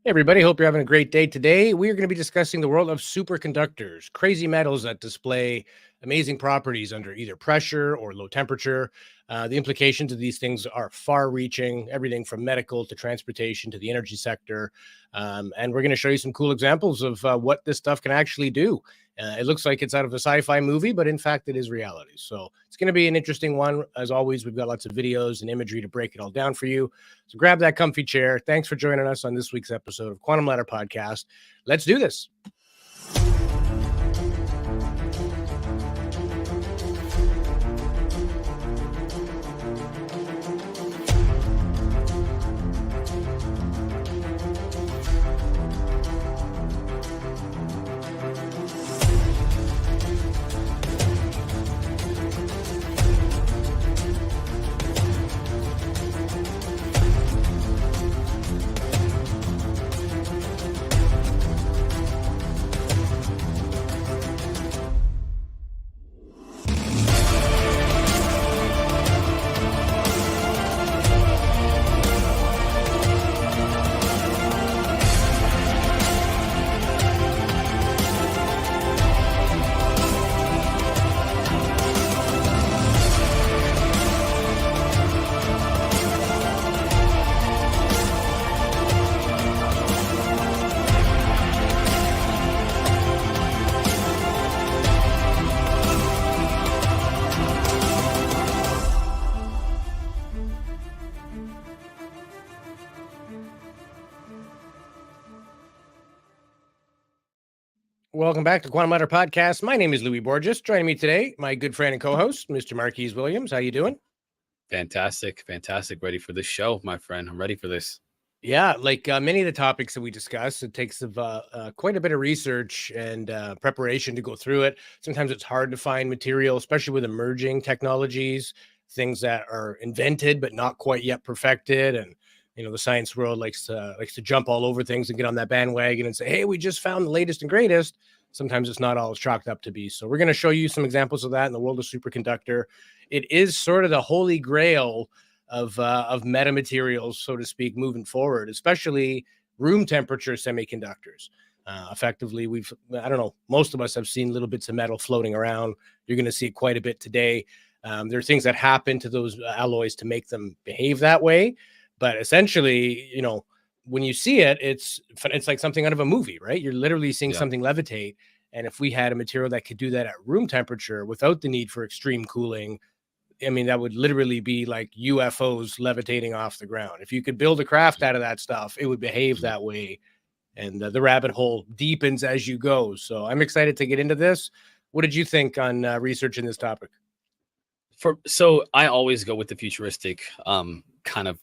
Hey everybody, hope you're having a great day today. We are going to be discussing the world of superconductors, crazy metals that display amazing properties under either pressure or low temperature. The implications of these things are far reaching, everything from medical to transportation to the energy sector. And we're going to show you some cool examples of what this stuff can actually do. It looks like it's out of a sci-fi movie, but in fact, it is reality. So it's going to be an interesting one. As always, we've got lots of videos and imagery to break it all down for you. So grab that comfy chair. Thanks for joining us on this week's episode of Quantum Ladder Podcast. Let's do this. Welcome back to Quantum Ladder Podcast. My name is Louis Borges. Joining me today, my good friend and co-host, Mr. Marquise Williams. How you doing? Fantastic. Ready for this show, my friend. I'm ready for this. Yeah, like many of the topics that we discuss, it takes quite a bit of research and preparation to go through it. Sometimes it's hard to find material, especially with emerging technologies, things that are invented but not quite yet perfected. And the science world likes to jump all over things and get on that bandwagon and say, "Hey, we just found the latest and greatest." Sometimes it's not all it's chalked up to be. So we're going to show you some examples of that in the world of superconductor. It is sort of the holy grail of metamaterials, so to speak, moving forward, especially room temperature semiconductors. Effectively, I don't know, most of us have seen little bits of metal floating around. You're going to see it quite a bit today. There are things that happen to those alloys to make them behave that way. But essentially, when you see it, it's like something out of a movie, right? You're literally seeing something levitate. And if we had a material that could do that at room temperature without the need for extreme cooling, I mean, that would literally be like UFOs levitating off the ground. If you could build a craft out of that stuff, it would behave that way. And the rabbit hole deepens as you go. So I'm excited to get into this. What did you think on researching this topic? So I always go with the futuristic kind of,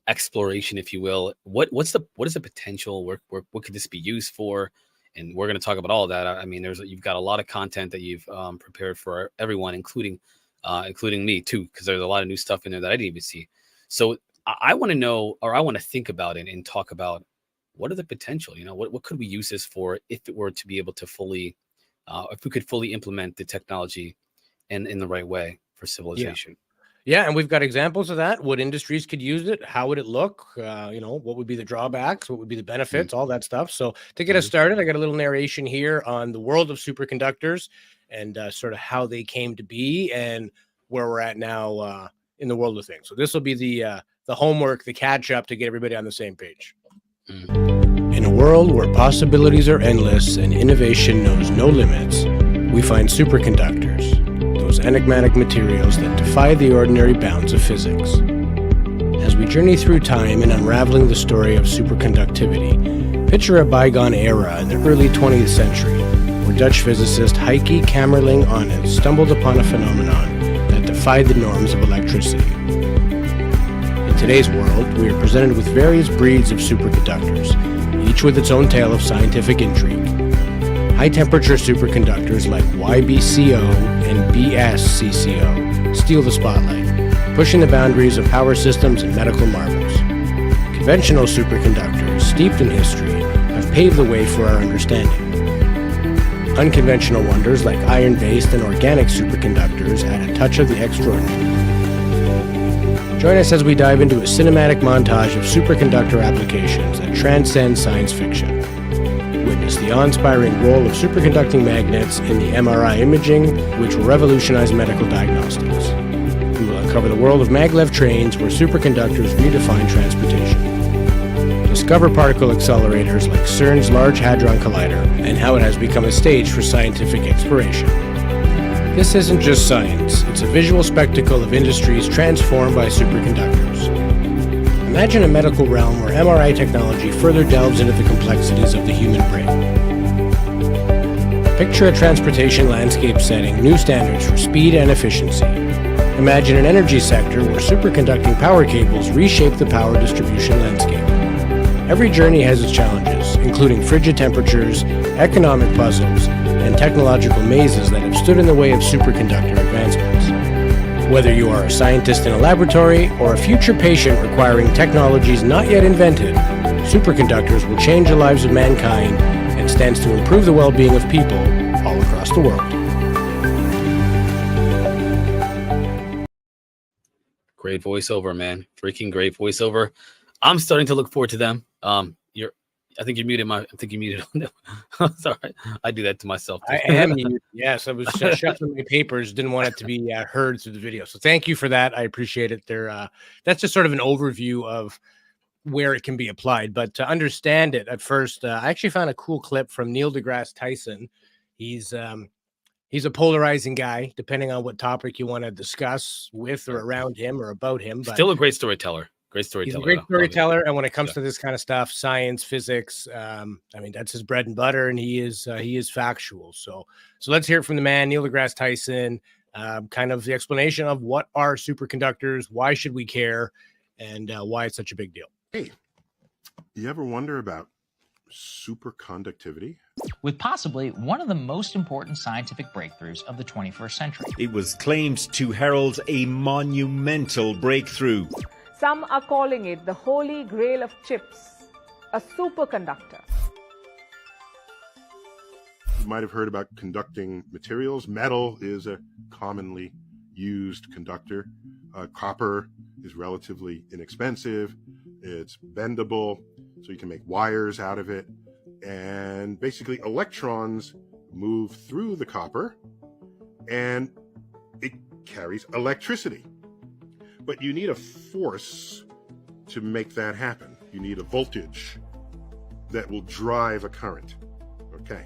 exploration, if you will. What is the potential? What could this be used for? And we're going to talk about all of that. I mean, you've got a lot of content that you've prepared for everyone, including me too, because there's a lot of new stuff in there that I didn't even see. So I want to know, or I want to think about it and talk about what are the potential. What could we use this for if it were to be able to fully, if we could fully implement the technology in the right way for civilization. Yeah, and we've got examples of that. What industries could use it? How would it look? What would be the drawbacks? What would be the benefits? All that stuff. So to get us started, I got a little narration here on the world of superconductors and sort of how they came to be and where we're at now in the world of things. So this will be the homework, the catch up to get everybody on the same page. In a world where possibilities are endless and innovation knows no limits, we find superconductors, those enigmatic materials that defy the ordinary bounds of physics. As we journey through time in unraveling the story of superconductivity, picture a bygone era in the early 20th century, where Dutch physicist Heike Kamerlingh Onnes stumbled upon a phenomenon that defied the norms of electricity. In today's world, we are presented with various breeds of superconductors, each with its own tale of scientific intrigue. High-temperature superconductors like YBCO and BSCCO steal the spotlight, pushing the boundaries of power systems and medical marvels. Conventional superconductors, steeped in history, have paved the way for our understanding. Unconventional wonders like iron-based and organic superconductors add a touch of the extraordinary. Join us as we dive into a cinematic montage of superconductor applications that transcend science fiction. Witness the awe-inspiring role of superconducting magnets in the MRI imaging, which will revolutionize medical diagnostics. We will uncover the world of Maglev trains where superconductors redefine transportation. Discover particle accelerators like CERN's Large Hadron Collider and how it has become a stage for scientific exploration. This isn't just science, it's a visual spectacle of industries transformed by superconductors. Imagine a medical realm where MRI technology further delves into the complexities of the human brain. Picture a transportation landscape setting new standards for speed and efficiency. Imagine an energy sector where superconducting power cables reshape the power distribution landscape. Every journey has its challenges, including frigid temperatures, economic puzzles, and technological mazes that have stood in the way of superconductor advancements. Whether you are a scientist in a laboratory or a future patient requiring technologies not yet invented, superconductors will change the lives of mankind and stands to improve the well-being of people all across the world. Great voiceover, man. Freaking great voiceover. I'm starting to look forward to them. I think you muted my. I think you muted. Sorry, I do that to myself too. I am muted. Yes, I was shuffling my papers. Didn't want it to be heard through the video. So thank you for that. I appreciate it. That's just sort of an overview of where it can be applied. But to understand it at first, I actually found a cool clip from Neil deGrasse Tyson. He's a polarizing guy, depending on what topic you want to discuss with or around him or about him. But still a great storyteller. Great storyteller. He's a great storyteller, and when it comes to this kind of stuff, science, physics, I mean, that's his bread and butter, and he is factual. So let's hear it from the man, Neil deGrasse Tyson, kind of the explanation of what are superconductors, why should we care, and why it's such a big deal. Hey, you ever wonder about superconductivity? With possibly one of the most important scientific breakthroughs of the 21st century. It was claimed to herald a monumental breakthrough. Some are calling it the holy grail of chips, a superconductor. You might have heard about conducting materials. Metal is a commonly used conductor. Copper is relatively inexpensive. It's bendable, so you can make wires out of it. And basically, electrons move through the copper, and it carries electricity. But you need a force to make that happen. You need a voltage that will drive a current. Okay.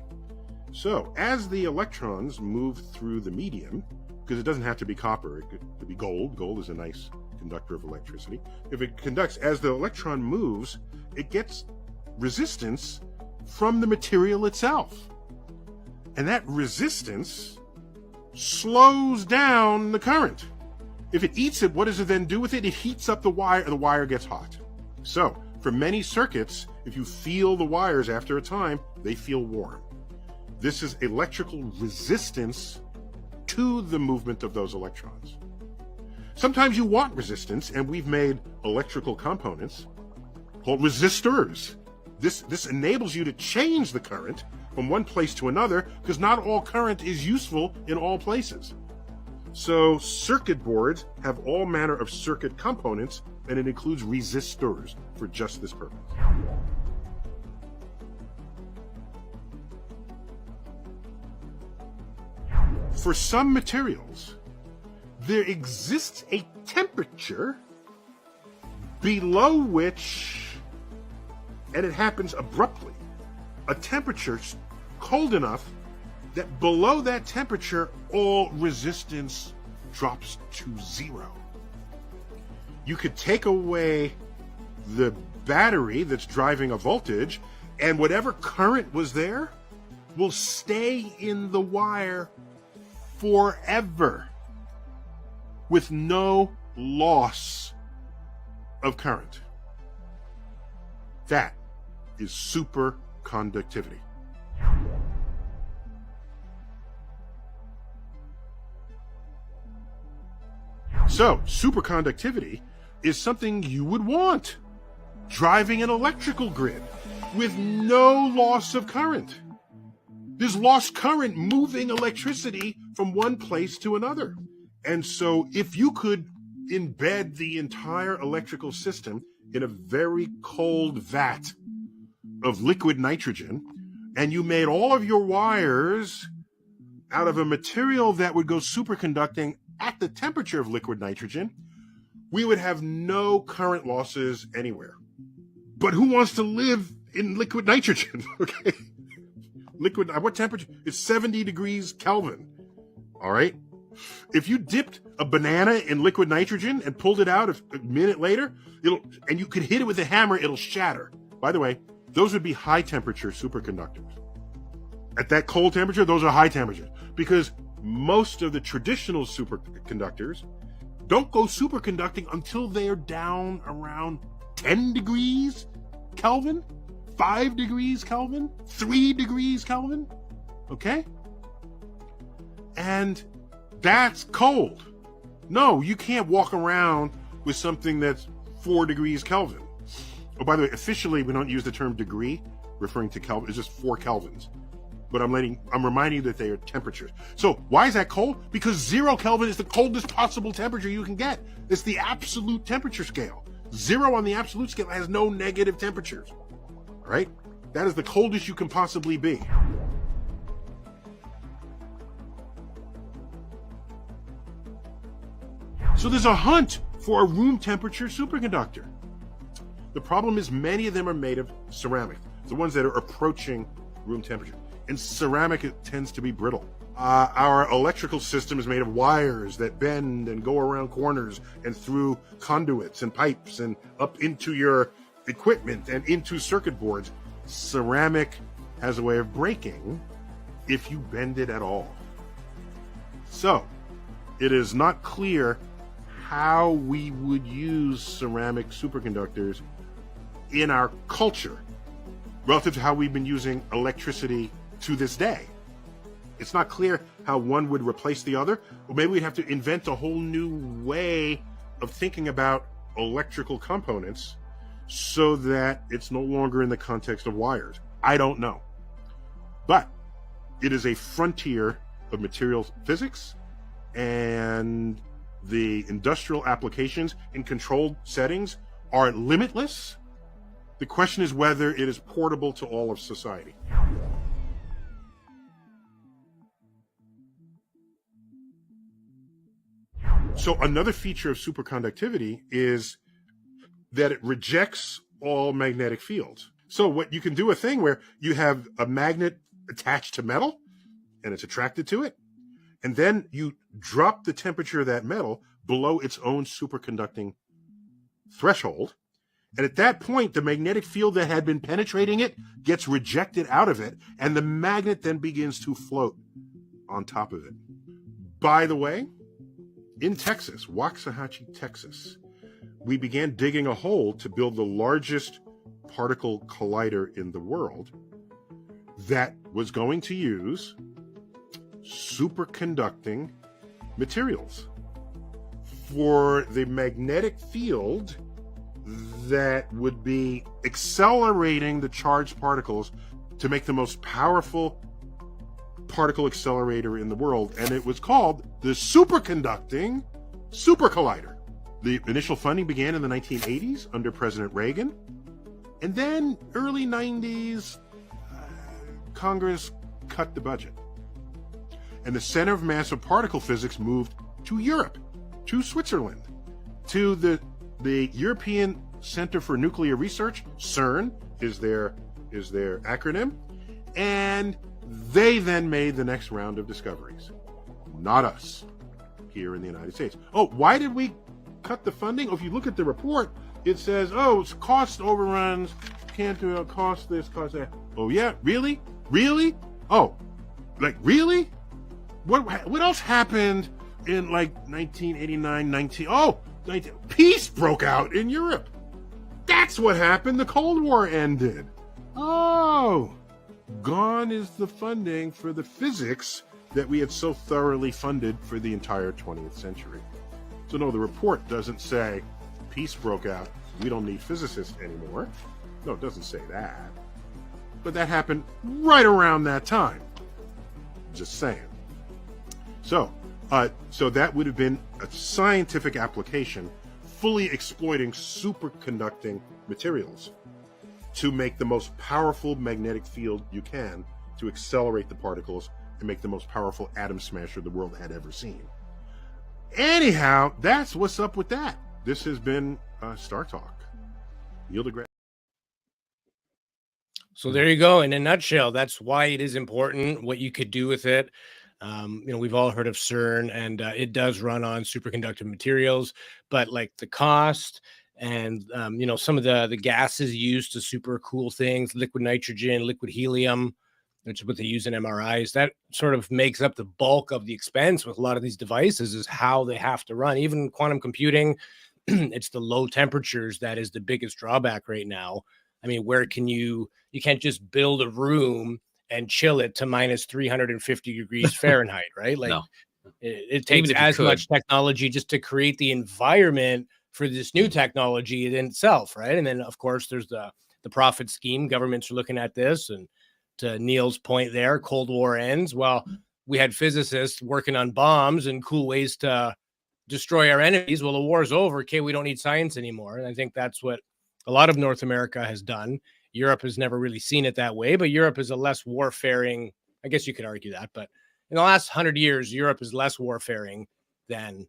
So as the electrons move through the medium, because it doesn't have to be copper, it could be gold. Gold is a nice conductor of electricity. If it conducts, as the electron moves, it gets resistance from the material itself. And that resistance slows down the current. If it eats it, what does it then do with it? It heats up the wire, and the wire gets hot. So, for many circuits, if you feel the wires after a time, they feel warm. This is electrical resistance to the movement of those electrons. Sometimes you want resistance, and we've made electrical components called resistors. This enables you to change the current from one place to another, because not all current is useful in all places. So circuit boards have all manner of circuit components, and it includes resistors for just this purpose. For some materials, there exists a temperature below which, and it happens abruptly, a temperature cold enough that below that temperature, all resistance drops to zero. You could take away the battery that's driving a voltage, and whatever current was there will stay in the wire forever with no loss of current. That is superconductivity. So, superconductivity is something you would want, driving an electrical grid with no loss of current. There's lost current moving electricity from one place to another. And so if you could embed the entire electrical system in a very cold vat of liquid nitrogen, and you made all of your wires out of a material that would go superconducting at the temperature of liquid nitrogen, we would have no current losses anywhere. But who wants to live in liquid nitrogen? Okay. Liquid, at what temperature? It's 70 degrees Kelvin. All right. If you dipped a banana in liquid nitrogen and pulled it out a minute later, and you could hit it with a hammer, it'll shatter. By the way, those would be high temperature superconductors. At that cold temperature, those are high temperatures, because most of the traditional superconductors don't go superconducting until they are down around 10 degrees Kelvin, 5 degrees Kelvin, 3 degrees Kelvin. Okay? And that's cold. No, you can't walk around with something that's 4 degrees Kelvin. Oh, by the way, officially, we don't use the term degree referring to Kelvin. It's just 4 kelvins. But I'm reminding you that they are temperatures. So why is that cold? Because 0 Kelvin is the coldest possible temperature you can get. It's the absolute temperature scale. 0 on the absolute scale has no negative temperatures. All right? That is the coldest you can possibly be. So there's a hunt for a room temperature superconductor. The problem is many of them are made of ceramic, the ones that are approaching room temperature. And ceramic, it tends to be brittle. Our electrical system is made of wires that bend and go around corners and through conduits and pipes and up into your equipment and into circuit boards. Ceramic has a way of breaking if you bend it at all. So it is not clear how we would use ceramic superconductors in our culture relative to how we've been using electricity to this day. It's not clear how one would replace the other, or maybe we'd have to invent a whole new way of thinking about electrical components so that it's no longer in the context of wires. I don't know. But it is a frontier of materials physics, and the industrial applications in controlled settings are limitless. The question is whether it is portable to all of society. So another feature of superconductivity is that it rejects all magnetic fields. So what you can do a thing where you have a magnet attached to metal and it's attracted to it, and then you drop the temperature of that metal below its own superconducting threshold. And at that point, the magnetic field that had been penetrating it gets rejected out of it, and the magnet then begins to float on top of it. By the way, in Texas, Waxahachie, Texas, we began digging a hole to build the largest particle collider in the world that was going to use superconducting materials for the magnetic field that would be accelerating the charged particles to make the most powerful particle accelerator in the world. And it was called the Superconducting Super Collider. The initial funding began in the 1980s under President Reagan. And then early 90s, Congress cut the budget. And the Center of Massive Particle Physics moved to Europe, to Switzerland, to the European Center for Nuclear Research. CERN is their acronym. And they then made the next round of discoveries. Not us here in the United States. Oh, why did we cut the funding? Oh, if you look at the report, it says, oh, it's cost overruns, can't do it, cost this, cost that. Oh, yeah? Really? Really? Oh, like, really? What else happened in, like, 1989, peace broke out in Europe. That's what happened. The Cold War ended. Oh, gone is the funding for the physics that we had so thoroughly funded for the entire 20th century. So no, the report doesn't say peace broke out, we don't need physicists anymore. No, it doesn't say that. But that happened right around that time. Just saying. So So that would have been a scientific application, fully exploiting superconducting materials to make the most powerful magnetic field you can to accelerate the particles and make the most powerful atom smasher the world had ever seen. Anyhow, that's what's up with that. This has been Star Talk. Neil deGrasse. So there you go. In a nutshell, that's why it is important, what you could do with it. We've all heard of CERN, and it does run on superconductive materials, but like the cost and, some of the gases used to super cool things, liquid nitrogen, liquid helium, which is what they use in MRIs, that sort of makes up the bulk of the expense with a lot of these devices, is how they have to run. Even quantum computing, it's the low temperatures that is the biggest drawback right now. I mean, where can you can't just build a room and chill it to minus 350 degrees Fahrenheit, right? Like, No. it takes as much technology just to create the environment for this new technology in itself, right? And then, of course, there's the profit scheme. Governments are looking at this, and to Neil's point there, Cold War ends. Well, we had physicists working on bombs and cool ways to destroy our enemies. Well, the war's over. Okay, we don't need science anymore. And I think that's what a lot of North America has done. Europe has never really seen it that way, but Europe is a less warfaring. I guess you could argue that, but in the last 100 years, Europe is less warfaring than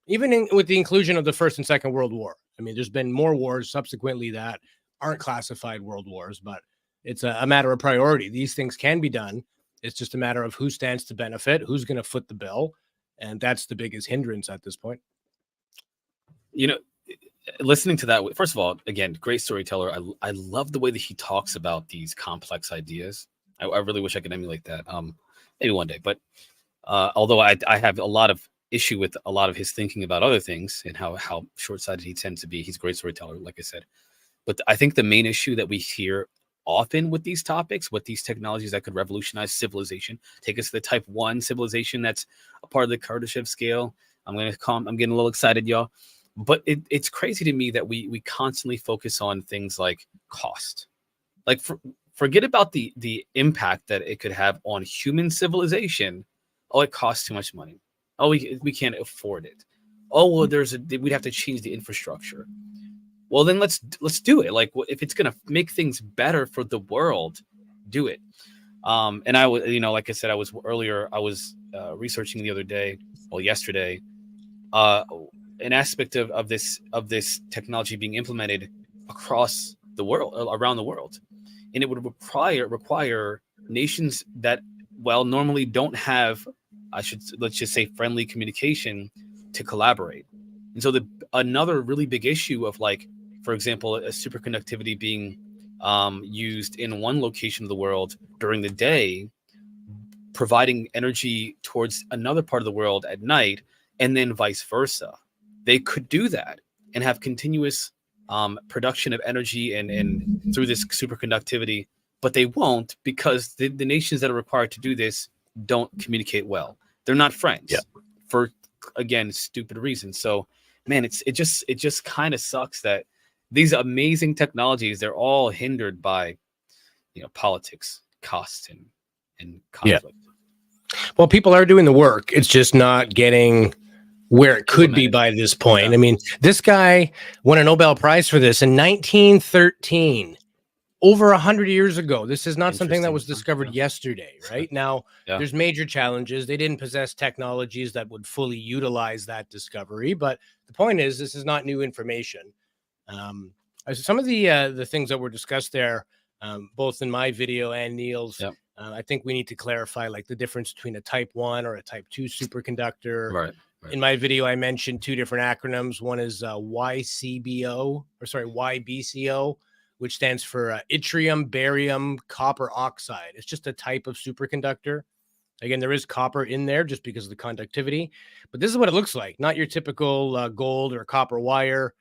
even with the inclusion of the First and Second World War. I mean, there's been more wars subsequently that aren't classified world wars, but it's a matter of priority. These things can be done. It's just a matter of who stands to benefit, who's going to foot the bill. And that's the biggest hindrance at this point. Listening to that, first of all, again, great storyteller. I love the way that he talks about these complex ideas. I really wish I could emulate that. Maybe one day. But although I have a lot of issue with a lot of his thinking about other things and how short-sighted he tends to be. He's a great storyteller, like I said. But I think the main issue that we hear often with these topics, with these technologies that could revolutionize civilization, take us to the type 1 civilization that's a part of the Kardashev scale. I'm getting a little excited, y'all. But it's crazy to me that we constantly focus on things like cost. Like, forget about the impact that it could have on human civilization. Oh, it costs too much money. Oh, we can't afford it. Oh, well, we'd have to change the infrastructure. Well, then let's do it. Like, if it's gonna make things better for the world, do it. And I was, like I said, I was researching the other day, yesterday, an aspect of this technology being implemented across the world, around the world, and it would require nations that normally don't have, let's just say, friendly communication to collaborate. And so another really big issue of, like, for example, a superconductivity being used in one location of the world during the day, providing energy towards another part of the world at night, and then vice versa. They could do that and have continuous production of energy and through this superconductivity, but they won't, because the nations that are required to do this don't communicate well. They're not friends for, again, stupid reasons. So, man, it just kind of sucks that these amazing technologies, they're all hindered by, politics, cost, and conflict. Yeah. Well, people are doing the work. It's just not getting where it could be by this point. Yeah. I mean, this guy won a Nobel Prize for this in 1913, over 100 years ago. This is not something that was discovered yesterday, right? Now, there's major challenges. They didn't possess technologies that would fully utilize that discovery. But the point is, this is not new information. Some of the things that were discussed there, both in my video and Neil's, I think we need to clarify, like, the difference between a type 1 or a type 2 superconductor. Right. In my video, I mentioned two different acronyms. One is YBCO, which stands for yttrium, barium, copper oxide. It's just a type of superconductor. Again, there is copper in there just because of the conductivity, but this is what it looks like. Not your typical gold or copper wire.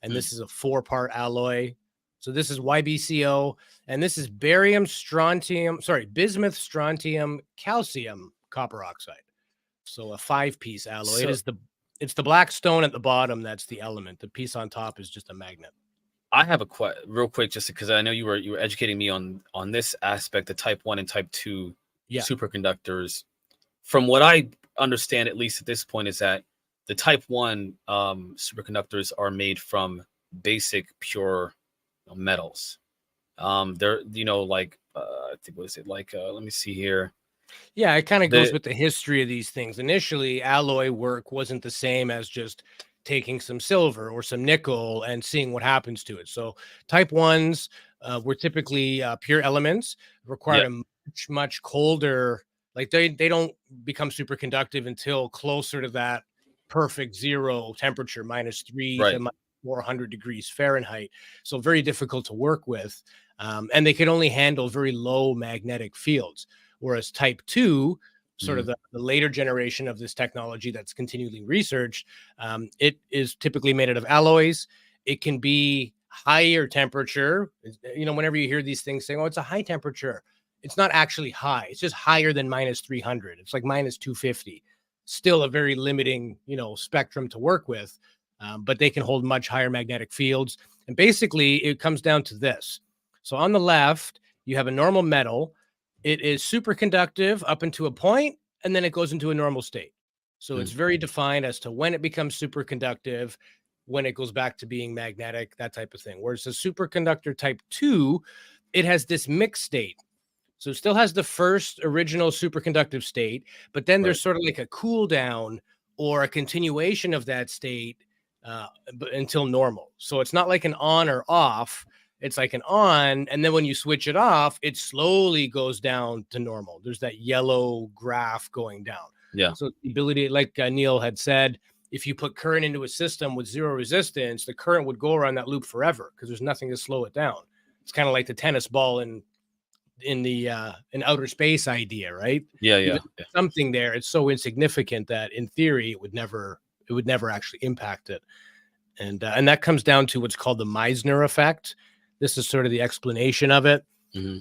And this is a 4-part alloy. So this is YBCO, and this is bismuth, strontium, calcium, copper oxide. So a 5-piece alloy. It's the black stone at the bottom that's the element. The piece on top is just a magnet. I have a real quick, just because I know you were educating me on this aspect, the type 1 and type 2 superconductors. From what I understand, at least at this point, is that the type 1 superconductors are made from basic pure metals. They're, like, I think, what is it? Like, let me see here. Yeah, it kind of goes with the history of these things. Initially, alloy work wasn't the same as just taking some silver or some nickel and seeing what happens to it. So type 1s were typically pure elements, required a much colder, like they don't become superconductive until closer to that perfect zero temperature, -3 to -400 degrees Fahrenheit. So very difficult to work with. And they could only handle very low magnetic fields. Whereas type 2, sort of the later generation of this technology that's continually researched, it is typically made out of alloys. It can be higher temperature. Whenever you hear these things saying, oh, it's a high temperature, it's not actually high. It's just higher than -300. It's like -250. Still a very limiting, spectrum to work with, but they can hold much higher magnetic fields. And basically, it comes down to this. So on the left, you have a normal metal. It is superconductive up into a point, and then it goes into a normal state. So it's very defined as to when it becomes superconductive, when it goes back to being magnetic, that type of thing. Whereas the superconductor type 2, it has this mixed state. So it still has the first original superconductive state, but then there's sort of like a cool down or a continuation of that state until normal. So it's not like an on or off. It's like an on, and then when you switch it off, it slowly goes down to normal. There's that yellow graph going down. Yeah. So the ability, like Neil had said, if you put current into a system with zero resistance, the current would go around that loop forever because there's nothing to slow it down. It's kind of like the tennis ball in outer space idea, right? Yeah. Something there. It's so insignificant that in theory it would never actually impact it. And that comes down to what's called the Meissner effect. This is sort of the explanation of it.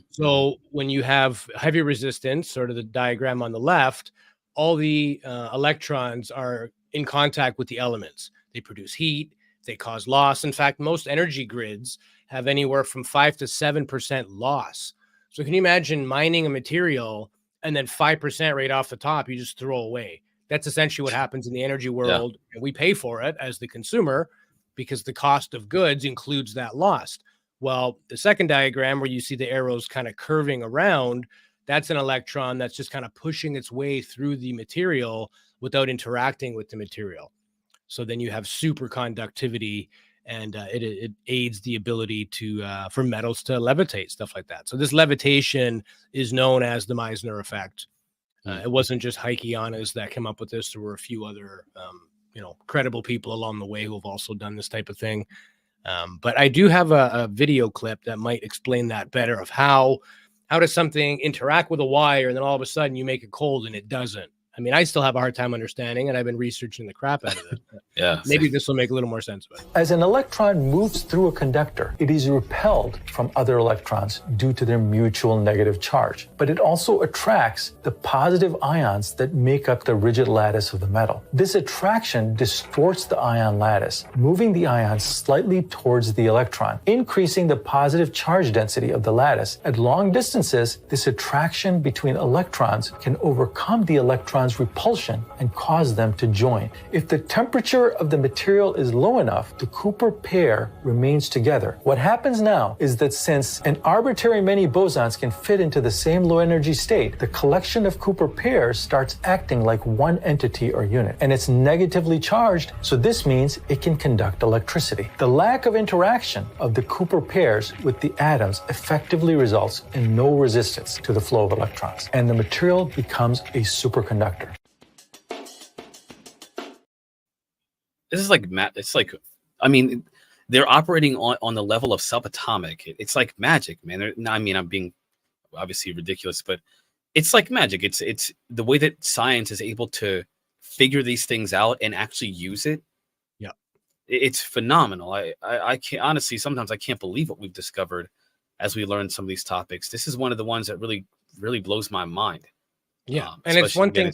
So when you have heavy resistance, sort of the diagram on the left, all the electrons are in contact with the elements. They produce heat, they cause loss. In fact, most energy grids have anywhere from 5 to 7% loss. So can you imagine mining a material and then 5% right off the top, you just throw away? That's essentially what happens in the energy world. And we pay for it as the consumer because the cost of goods includes that loss. Well, the second diagram where you see the arrows kind of curving around, that's an electron that's just kind of pushing its way through the material without interacting with the material. So then you have superconductivity, and it aids the ability for metals to levitate, stuff like that. So this levitation is known as the Meissner effect. It wasn't just Heikianas that came up with this. There were a few other, credible people along the way who have also done this type of thing. But I do have a video clip that might explain that better, of how does something interact with a wire and then all of a sudden you make it cold and it doesn't. I mean, I still have a hard time understanding, and I've been researching the crap out of it. Yeah. Maybe this will make a little more sense of it. As an electron moves through a conductor, it is repelled from other electrons due to their mutual negative charge. But it also attracts the positive ions that make up the rigid lattice of the metal. This attraction distorts the ion lattice, moving the ions slightly towards the electron, increasing the positive charge density of the lattice. At long distances, this attraction between electrons can overcome the electron's repulsion and cause them to join. If the temperature of the material is low enough, the Cooper pair remains together. What happens now is that since an arbitrary many bosons can fit into the same low energy state, the collection of Cooper pairs starts acting like one entity or unit, and it's negatively charged, so this means it can conduct electricity. The lack of interaction of the Cooper pairs with the atoms effectively results in no resistance to the flow of electrons, and the material becomes a superconductor. This is like it's like, I mean, they're operating on the level of subatomic. It's like magic, man. I mean, I'm being obviously ridiculous, but it's like magic. It's the way that science is able to figure these things out and actually use it. Yeah, it's phenomenal. I can't, honestly, sometimes I can't believe what we've discovered as we learn some of these topics. This is one of the ones that really blows my mind. Yeah, and it's one thing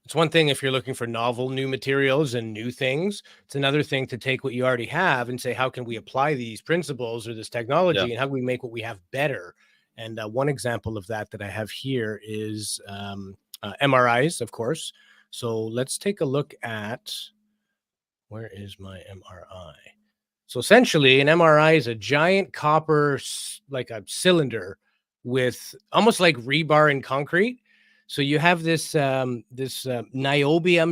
it's one thing if you're looking for novel new materials and new things. It's another thing to take what you already have and say, how can we apply these principles or this technology, and how can we make what we have better? And one example of that I have here is MRIs, of course. So let's take a look at, where is my MRI? So essentially an MRI is a giant copper, like a cylinder with almost like rebar in concrete. So you have this niobium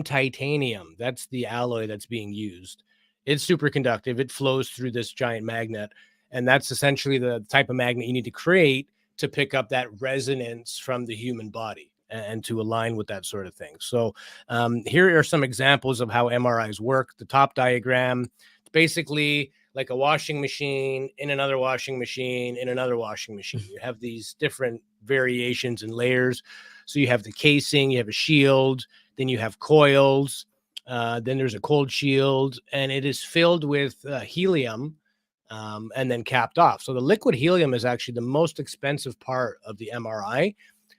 titanium. That's the alloy that's being used. It's superconductive. It flows through this giant magnet. And that's essentially the type of magnet you need to create to pick up that resonance from the human body and to align with that sort of thing. So here are some examples of how MRIs work. The top diagram, basically like a washing machine in another washing machine in another washing machine. You have these different variations and layers. So you have the casing, you have a shield, then you have coils, then there's a cold shield, and it is filled with helium and then capped off. So the liquid helium is actually the most expensive part of the MRI.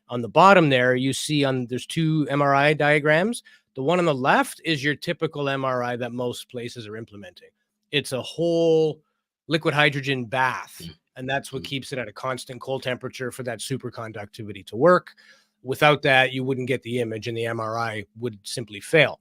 On the bottom there, you see there's two MRI diagrams. The one on the left is your typical MRI that most places are implementing. It's a whole liquid hydrogen bath, and that's what keeps it at a constant cold temperature for that superconductivity to work. Without that, you wouldn't get the image, and the MRI would simply fail.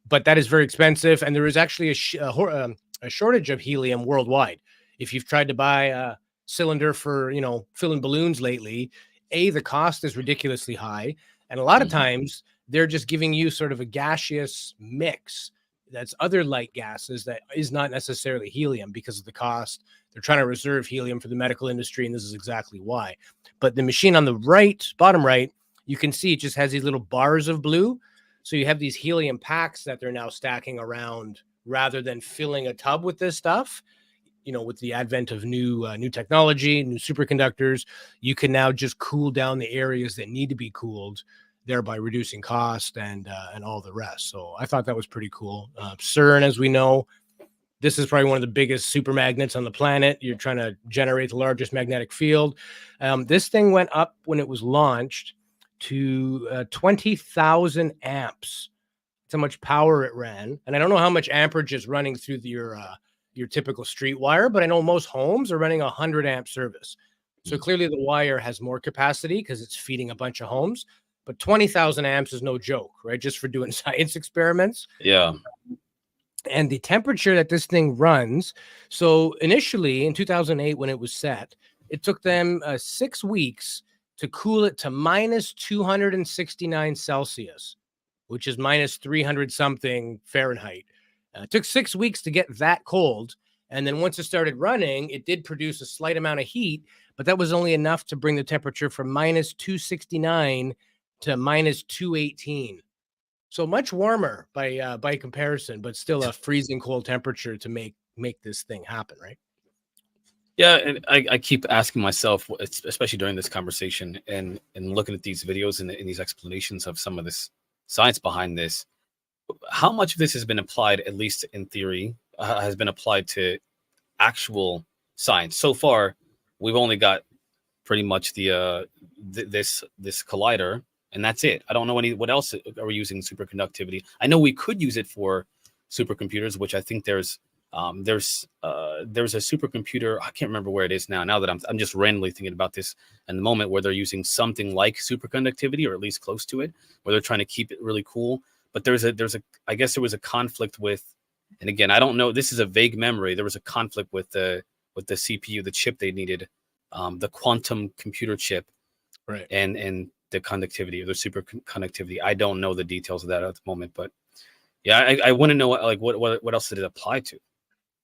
But that is very expensive, and there is actually a shortage of helium worldwide. If you've tried to buy a cylinder for, filling balloons lately, the cost is ridiculously high, and a lot of times they're just giving you sort of a gaseous mix that's other light gases that is not necessarily helium because of the cost. They're trying to reserve helium for the medical industry, and this is exactly why. But the machine on the right, bottom right, you can see it just has these little bars of blue. So you have these helium packs that they're now stacking around rather than filling a tub with this stuff. With the advent of new technology, new superconductors, you can now just cool down the areas that need to be cooled, thereby reducing cost and all the rest. So I thought that was pretty cool. CERN, as we know, this is probably one of the biggest super magnets on the planet. You're trying to generate the largest magnetic field. This thing went up when it was launched to 20,000 amps. That's how much power it ran. And I don't know how much amperage is running through your typical street wire, but I know most homes are running 100 amp service. So clearly the wire has more capacity because it's feeding a bunch of homes. But 20,000 amps is no joke, right? Just for doing science experiments. Yeah. And the temperature that this thing runs. So initially in 2008, when it was set, it took them 6 weeks to cool it to minus 269 Celsius, which is minus 300 something Fahrenheit. It took 6 weeks to get that cold. And then once it started running, it did produce a slight amount of heat, but that was only enough to bring the temperature from minus 269 to minus 218. So much warmer by comparison, but still a freezing cold temperature to make this thing happen, right? Yeah, and I keep asking myself, especially during this conversation and looking at these videos and these explanations of some of this science behind this, how much of this has been applied, at least in theory, has been applied to actual science? So far, we've only got pretty much the this collider, and that's it. I don't know what else are we using superconductivity. I know we could use it for supercomputers, which I think there's a supercomputer. I can't remember where it is now. Now that I'm just randomly thinking about this in the moment, where they're using something like superconductivity, or at least close to it, where they're trying to keep it really cool. But I guess there was a conflict with, and again, I don't know, this is a vague memory. There was a conflict with the CPU, the chip they needed, the quantum computer chip, right? And the conductivity, or the superconductivity. I don't know the details of that at the moment, but yeah, I want to know what else did it apply to?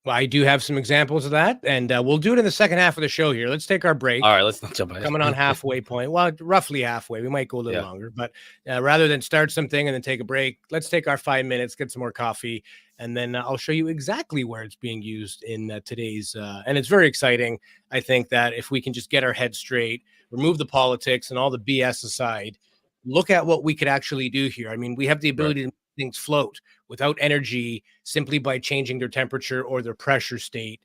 Well, I do have some examples of that, and we'll do it in the second half of the show here. Let's take our break. All right, let's not jump ahead. Coming on halfway point. Well, roughly halfway. We might go a little longer, but rather than start something and then take a break, let's take our 5 minutes, get some more coffee, and then I'll show you exactly where it's being used in today's. And it's very exciting. I think that if we can just get our heads straight, remove the politics and all the BS aside, look at what we could actually do here. I mean, we have the ability to make things float without energy simply by changing their temperature or their pressure state.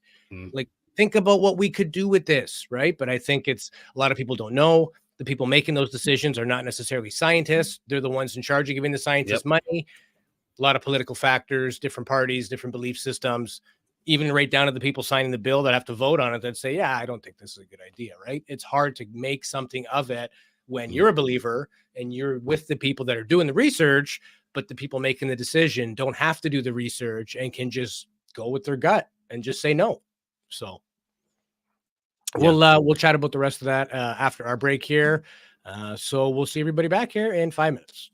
Like, think about what we could do with this, right? But I think a lot of people don't know. The people making those decisions are not necessarily scientists. They're the ones in charge of giving the scientists money. A lot of political factors, different parties, different belief systems, even right down to the people signing the bill that have to vote on it that say, yeah, I don't think this is a good idea, right? It's hard to make something of it when you're a believer and you're with the people that are doing the research, but the people making the decision don't have to do the research and can just go with their gut and just say no. So we'll chat about the rest of that after our break here. So we'll see everybody back here in 5 minutes.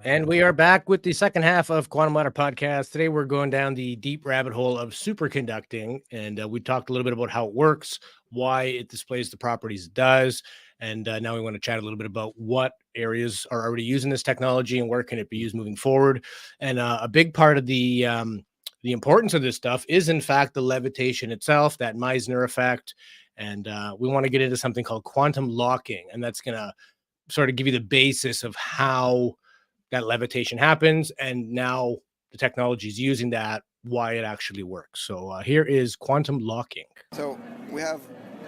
And we are back with the second half of Quantum Ladder Podcast. Today, we're going down the deep rabbit hole of superconducting. And we talked a little bit about how it works, why it displays the properties it does. And now we want to chat a little bit about what areas are already using this technology and where can it be used moving forward. And a big part of the importance of this stuff is, in fact, the levitation itself, that Meissner effect. And we want to get into something called quantum locking. And that's going to sort of give you the basis of how that levitation happens, and now the technology is using that, why it actually works. So here is quantum locking. So we have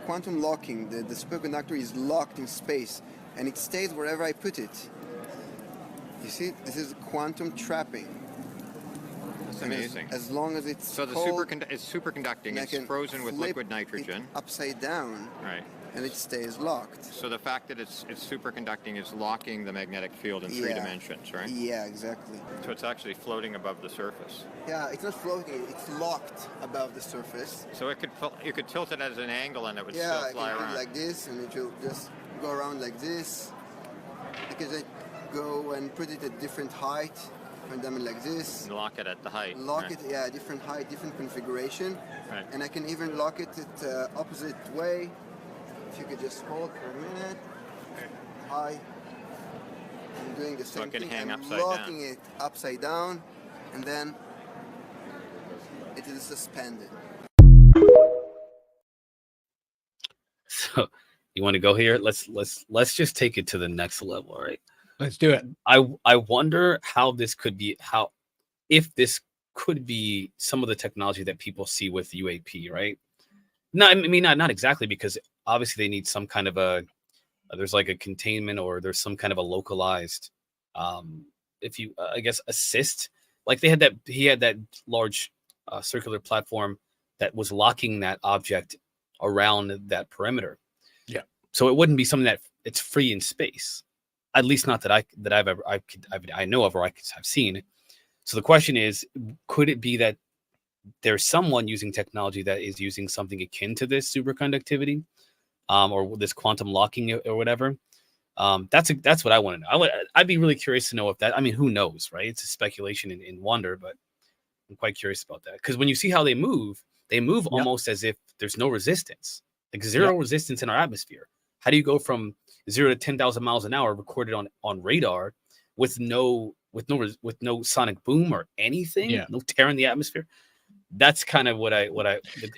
quantum locking. The superconductor is locked in space, and it stays wherever I put it. You see, this is quantum trapping. That's amazing. As long as it's so cold, it's superconducting. It's frozen with liquid nitrogen. Upside down. Right. And it stays locked. So the fact that it's superconducting is locking the magnetic field in 3 dimensions, right? Yeah, exactly. So it's actually floating above the surface. Yeah, it's not floating; it's locked above the surface. So you could tilt it at an angle, and it would still fly around like this, and it will just go around like this. Because I go and put it at different height, and then like this. And lock it at the height. Lock it, different height, different configuration. Right. And I can even lock it at opposite way. If you could just hold for a minute. Hi. I'm doing the same thing. Hang I'm upside locking down. it upside down, and then it is suspended. So you want to go here? Let's just take it to the next level, right? Let's do it. I wonder how this could be, if this could be some of the technology that people see with UAP, right? No, I mean not exactly, because obviously they need some kind of there's like a containment, or there's some kind of a localized if you I guess assist. Like he had that large circular platform that was locking that object around that perimeter. Yeah. So it wouldn't be something that it's free in space. At least not that I know of, or I've seen. So the question is, could it be that there's someone using technology that is using something akin to this superconductivity, or this quantum locking or whatever? That's what I want to know. I'd be really curious to know if that. I mean, who knows, right? It's a speculation and wonder, but I'm quite curious about that, because when you see how they move almost as if there's no resistance, like zero resistance in our atmosphere. How do you go from 0 to 10,000 miles an hour recorded on radar with no sonic boom or anything, no tear in the atmosphere? That's kind of what I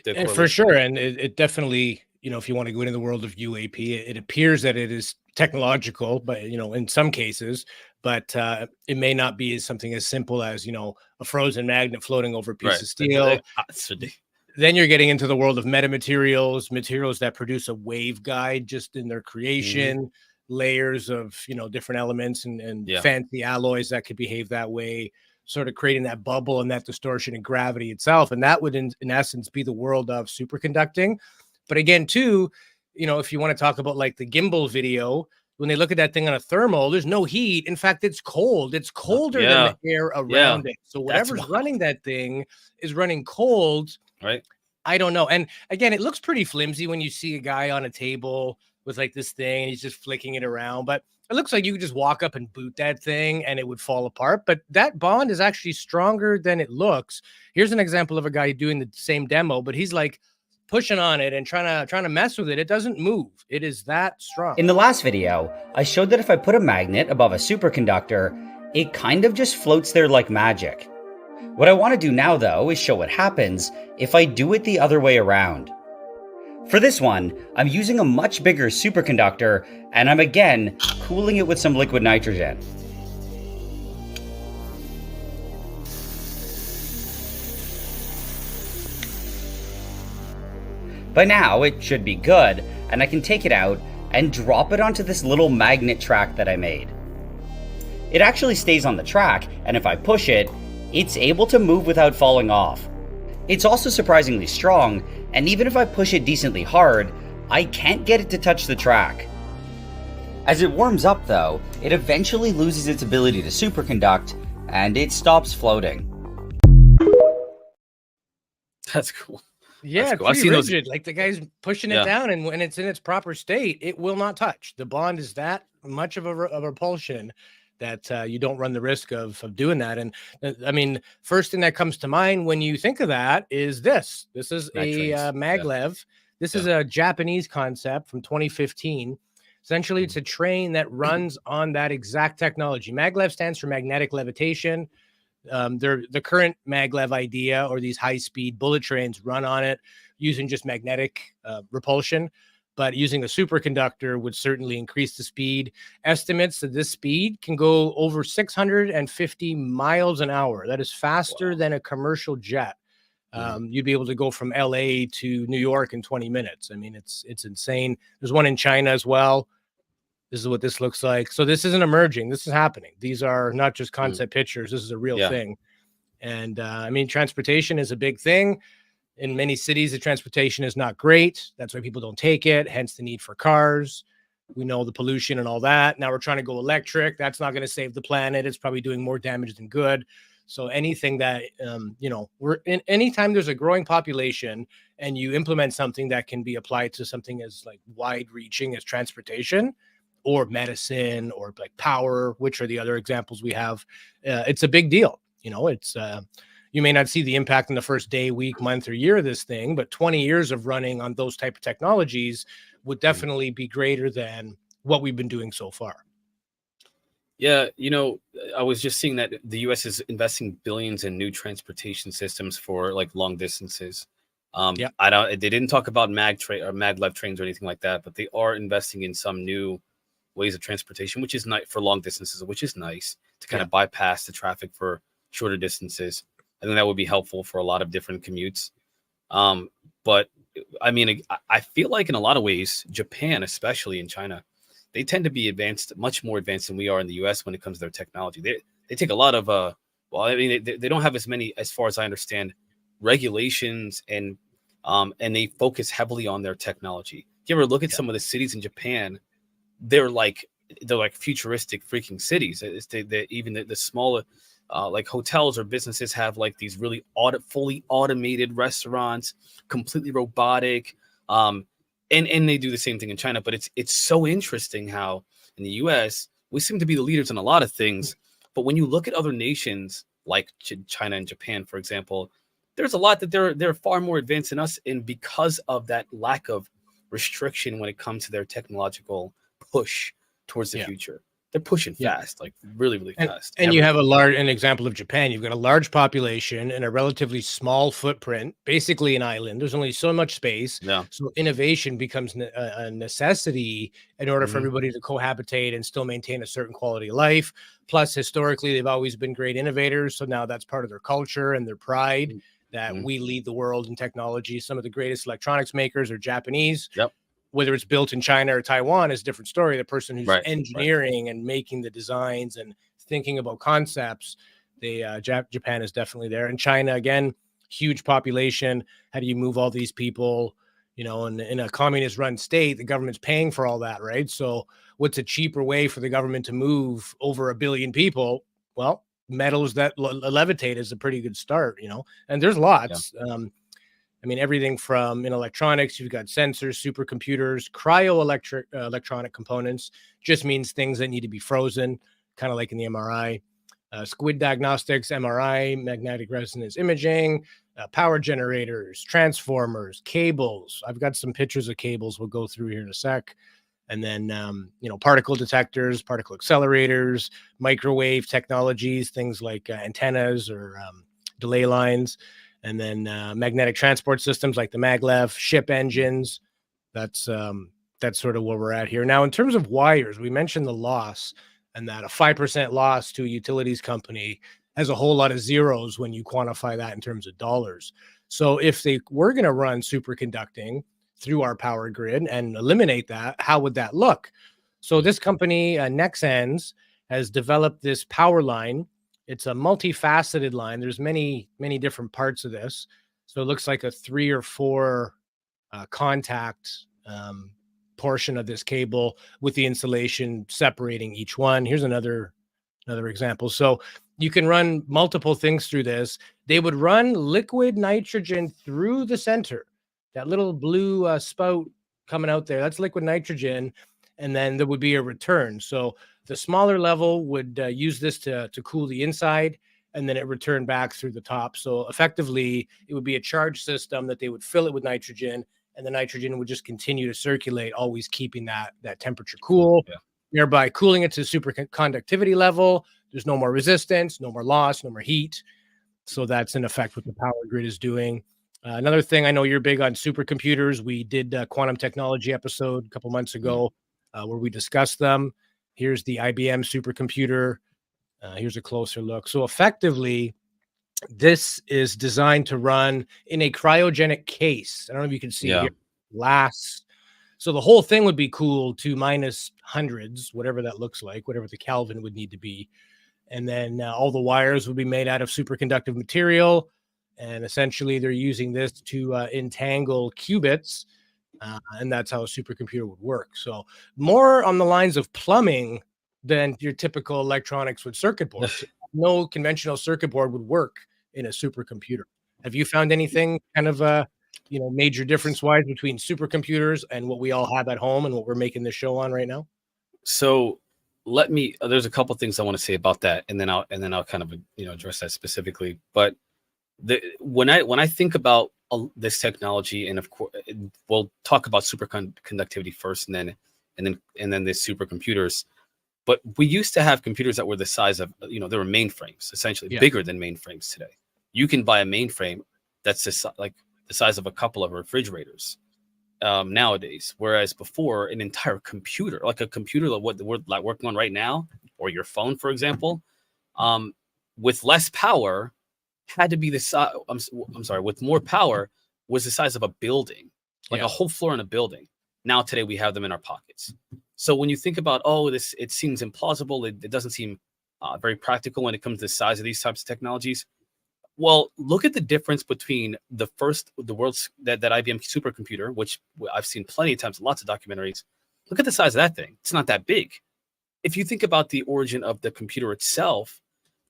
and for sure. And it definitely, if you want to go into the world of UAP, it appears that it is technological, but in some cases, but it may not be something as simple as a frozen magnet floating over a piece of steel. Then you're getting into the world of metamaterials, materials that produce a waveguide just in their creation, layers of different elements and fancy alloys that could behave that way, sort of creating that bubble and that distortion in gravity itself. And that would in essence be the world of superconducting. But again, too, if you want to talk about like the gimbal video, when they look at that thing on a thermal, there's no heat. In fact, it's cold. It's colder than the air around it. So whatever's running that thing is running cold. Right. I don't know. And again, it looks pretty flimsy when you see a guy on a table with like this thing and he's just flicking it around. But it looks like you could just walk up and boot that thing and it would fall apart. But that bond is actually stronger than it looks. Here's an example of a guy doing the same demo, but he's like pushing on it and trying to mess with it. It doesn't move. It is that strong. In the last video, I showed that if I put a magnet above a superconductor, it kind of just floats there like magic. What I want to do now, though, is show what happens if I do it the other way around. For this one, I'm using a much bigger superconductor, and I'm again cooling it with some liquid nitrogen. By now, it should be good, and I can take it out and drop it onto this little magnet track that I made. It actually stays on the track, and if I push it, it's able to move without falling off. It's also surprisingly strong, and even if I push it decently hard, I can't get it to touch the track. As it warms up though, it eventually loses its ability to superconduct, and it stops floating. That's cool. Yeah, cool. I've seen rigid. Like the guy's pushing it down, and when it's in its proper state, it will not touch. The bond is that much of a repulsion that you don't run the risk of doing that. And I mean, first thing that comes to mind when you think of that is this. This is a Maglev. This is a Japanese concept from 2015. Essentially, it's a train that runs on that exact technology. Maglev stands for magnetic levitation. The current Maglev idea, or these high-speed bullet trains, run on it using just magnetic repulsion. But using a superconductor would certainly increase the speed. Estimates that this speed can go over 650 miles an hour. That is faster than a commercial jet. You'd be able to go from LA to New York in 20 minutes. I mean, it's insane. There's one in China as well. This is what this looks like. So this isn't emerging. This is happening. These are not just concept pictures. This is a real thing. And I mean, transportation is a big thing. In many cities, the transportation is not great. That's why people don't take it, hence the need for cars. We know the pollution and all that. Now we're trying to go electric. That's not going to save the planet. It's probably doing more damage than good. So anything that, anytime there's a growing population and you implement something that can be applied to something as like wide reaching as transportation or medicine or like power, which are the other examples we have, it's a big deal. It's, you may not see the impact in the first day, week, month, or year of this thing, but 20 years of running on those type of technologies would definitely be greater than what we've been doing so far. Yeah, I was just seeing that the U.S. is investing billions in new transportation systems for like long distances. They didn't talk about maglev trains or anything like that, but they are investing in some new ways of transportation, which is nice for long distances, which is nice to kind of bypass the traffic for shorter distances. I think that would be helpful for a lot of different commutes. But I mean, I feel like in a lot of ways, Japan, especially in China, they tend to be advanced, much more advanced than we are in the U.S. when it comes to their technology. They take a lot of, they don't have as many, as far as I understand, regulations, and they focus heavily on their technology. If you ever look at some of the cities in Japan, they're like futuristic freaking cities. Even the smaller, like hotels or businesses have like these really fully automated restaurants, completely robotic. And they do the same thing in China, but it's so interesting how in the US, we seem to be the leaders in a lot of things. But when you look at other nations like China and Japan, for example, there's a lot that they're far more advanced than us. And because of that lack of restriction when it comes to their technological push towards the future, they're pushing fast, like really, really fast. And you have an example of Japan. You've got a large population and a relatively small footprint, basically an island. There's only so much space. Yeah. So innovation becomes a necessity in order for everybody to cohabitate and still maintain a certain quality of life. Plus, historically, they've always been great innovators. So now that's part of their culture and their pride that we lead the world in technology. Some of the greatest electronics makers are Japanese. Yep. Whether it's built in China or Taiwan is a different story. The person who's engineering and making the designs and thinking about concepts, Japan is definitely there. And China, again, huge population. How do you move all these people? In a communist run state, the government's paying for all that, right? So what's a cheaper way for the government to move over 1 billion people? Well, metals that levitate is a pretty good start, and there's lots. I mean, everything from in electronics, you've got sensors, supercomputers, electronic components, just means things that need to be frozen, kind of like in the MRI. Squid diagnostics, MRI, magnetic resonance imaging, power generators, transformers, cables. I've got some pictures of cables we'll go through here in a sec. And then, particle detectors, particle accelerators, microwave technologies, things like antennas or delay lines. And then magnetic transport systems like the Maglev, ship engines. That's sort of where we're at here. Now, in terms of wires, we mentioned the loss, and that a 5% loss to a utilities company has a whole lot of zeros when you quantify that in terms of dollars. So if they were going to run superconducting through our power grid and eliminate that, how would that look? So this company, Nexans, has developed this power line. It's a multifaceted line. There's many, many different parts of this. So it looks like a 3 or 4 contact portion of this cable with the insulation separating each one. Here's another example. So you can run multiple things through this. They would run liquid nitrogen through the center. That little blue spout coming out there, that's liquid nitrogen. and then there would be a return. So the smaller level would use this to cool the inside, and then it returned back through the top. So effectively, it would be a charge system that they would fill it with nitrogen, and the nitrogen would just continue to circulate, always keeping that temperature cool, thereby cooling it to superconductivity level. There's no more resistance, no more loss, no more heat. So that's in effect what the power grid is doing. Another thing, I know you're big on supercomputers. We did a quantum technology episode a couple months ago where we discussed them. Here's the IBM supercomputer. Here's a closer look. So effectively, this is designed to run in a cryogenic case. I don't know if you can see here. Glass. So the whole thing would be cooled to minus hundreds, whatever that looks like, whatever the Kelvin would need to be. And then all the wires would be made out of superconductive material. And essentially, they're using this to entangle qubits. And that's how a supercomputer would work. So more on the lines of plumbing than your typical electronics with circuit boards. No conventional circuit board would work in a supercomputer. Have you found anything kind of major difference wise between supercomputers and what we all have at home and what we're making this show on right now? So there's a couple things I want to say about that, and then I'll kind of address that specifically. But when I think about this technology, and of course we'll talk about superconductivity first, and then the supercomputers. But we used to have computers that were the size of, they were mainframes, essentially bigger than mainframes today. You can buy a mainframe that's like the size of a couple of refrigerators nowadays. Whereas before, an entire computer, like a computer like what we're like working on right now, or your phone, for example, with less power, had to be the size. I'm sorry, with more power was the size of a building, like a whole floor in a building. Now today we have them in our pockets. So when you think about, it seems implausible. It doesn't seem very practical when it comes to the size of these types of technologies. Well, look at the difference between the world's that IBM supercomputer, which I've seen plenty of times, lots of documentaries. Look at the size of that thing. It's not that big. If you think about the origin of the computer itself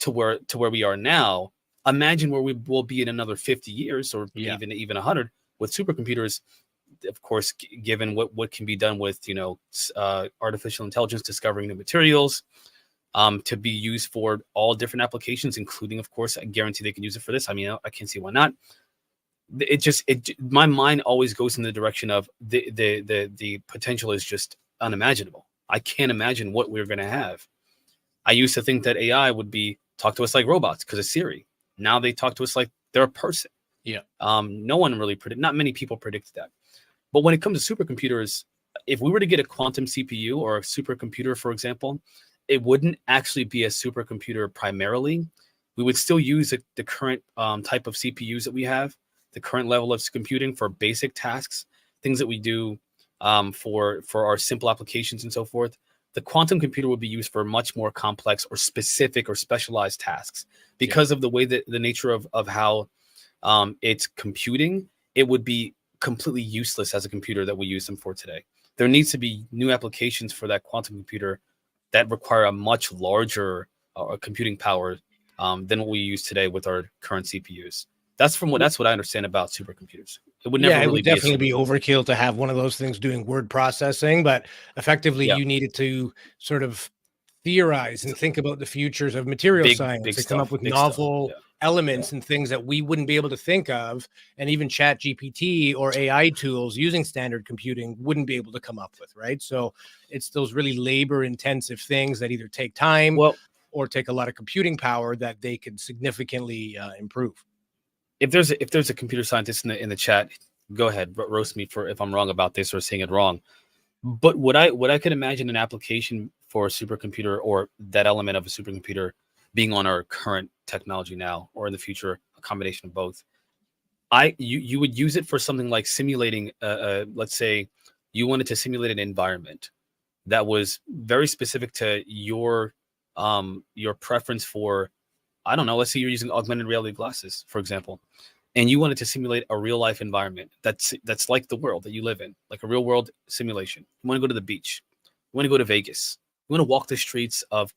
to where we are now, imagine where we will be in another 50 years or even 100 with supercomputers. Of course, given what can be done with artificial intelligence discovering new materials, to be used for all different applications, including, of course, I guarantee they can use it for this. I mean, I can't see why not. My mind always goes in the direction of the potential is just unimaginable. I can't imagine what we're going to have. I used to think that AI would talk to us like robots because of Siri. Now they talk to us like they're a person. Yeah. No one really not many people predicted that. But when it comes to supercomputers, if we were to get a quantum CPU or a supercomputer, for example, it wouldn't actually be a supercomputer primarily. We would still use the current type of CPUs that we have, the current level of computing for basic tasks, things that we do for our simple applications and so forth. The quantum computer would be used for much more complex or specific or specialized tasks because of the way that the nature of how it's computing. It would be completely useless as a computer that we use them for today. There needs to be new applications for that quantum computer that require a much larger computing power than what we use today with our current CPUs. That's what I understand about supercomputers. It would never really definitely be overkill to have one of those things doing word processing, but effectively you needed to sort of theorize and think about the futures of material science to come up with novel elements and things that we wouldn't be able to think of, and even ChatGPT or AI tools using standard computing wouldn't be able to come up with, right? So it's those really labor intensive things that either take time or take a lot of computing power that they could significantly improve. If there's a computer scientist in the chat, go ahead, roast me for if I'm wrong about this or saying it wrong. But would I could imagine an application for a supercomputer or that element of a supercomputer being on our current technology now, or in the future, a combination of both. You would use it for something like simulating, let's say you wanted to simulate an environment that was very specific to your preference for, I don't know, let's say you're using augmented reality glasses, for example, and you wanted to simulate a real life environment that's like the world that you live in, like a real world simulation. You want to go to the beach, you want to go to Vegas, you want to walk the streets of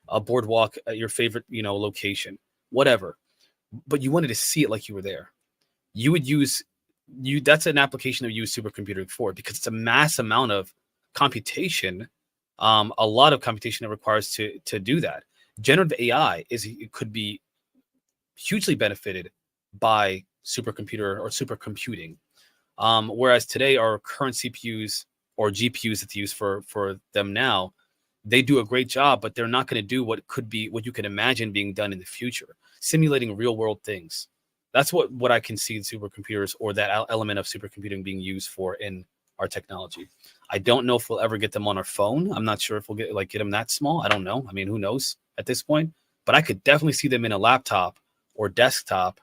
a boardwalk at your favorite, location, whatever, but you wanted to see it like you were there. That's an application that you use supercomputing for, because it's a mass amount of computation, a lot of computation that requires to do that. Generative AI could be hugely benefited by supercomputer or supercomputing. Whereas today our current CPUs or GPUs that they use for them now, they do a great job, but they're not going to do what you can imagine being done in the future, simulating real world things. That's what I can see in supercomputers, or that element of supercomputing being used for in our technology. I don't know if we'll ever get them on our phone. I'm not sure if we'll get them that small. I don't know. I mean, who knows at this point? But I could definitely see them in a laptop or desktop,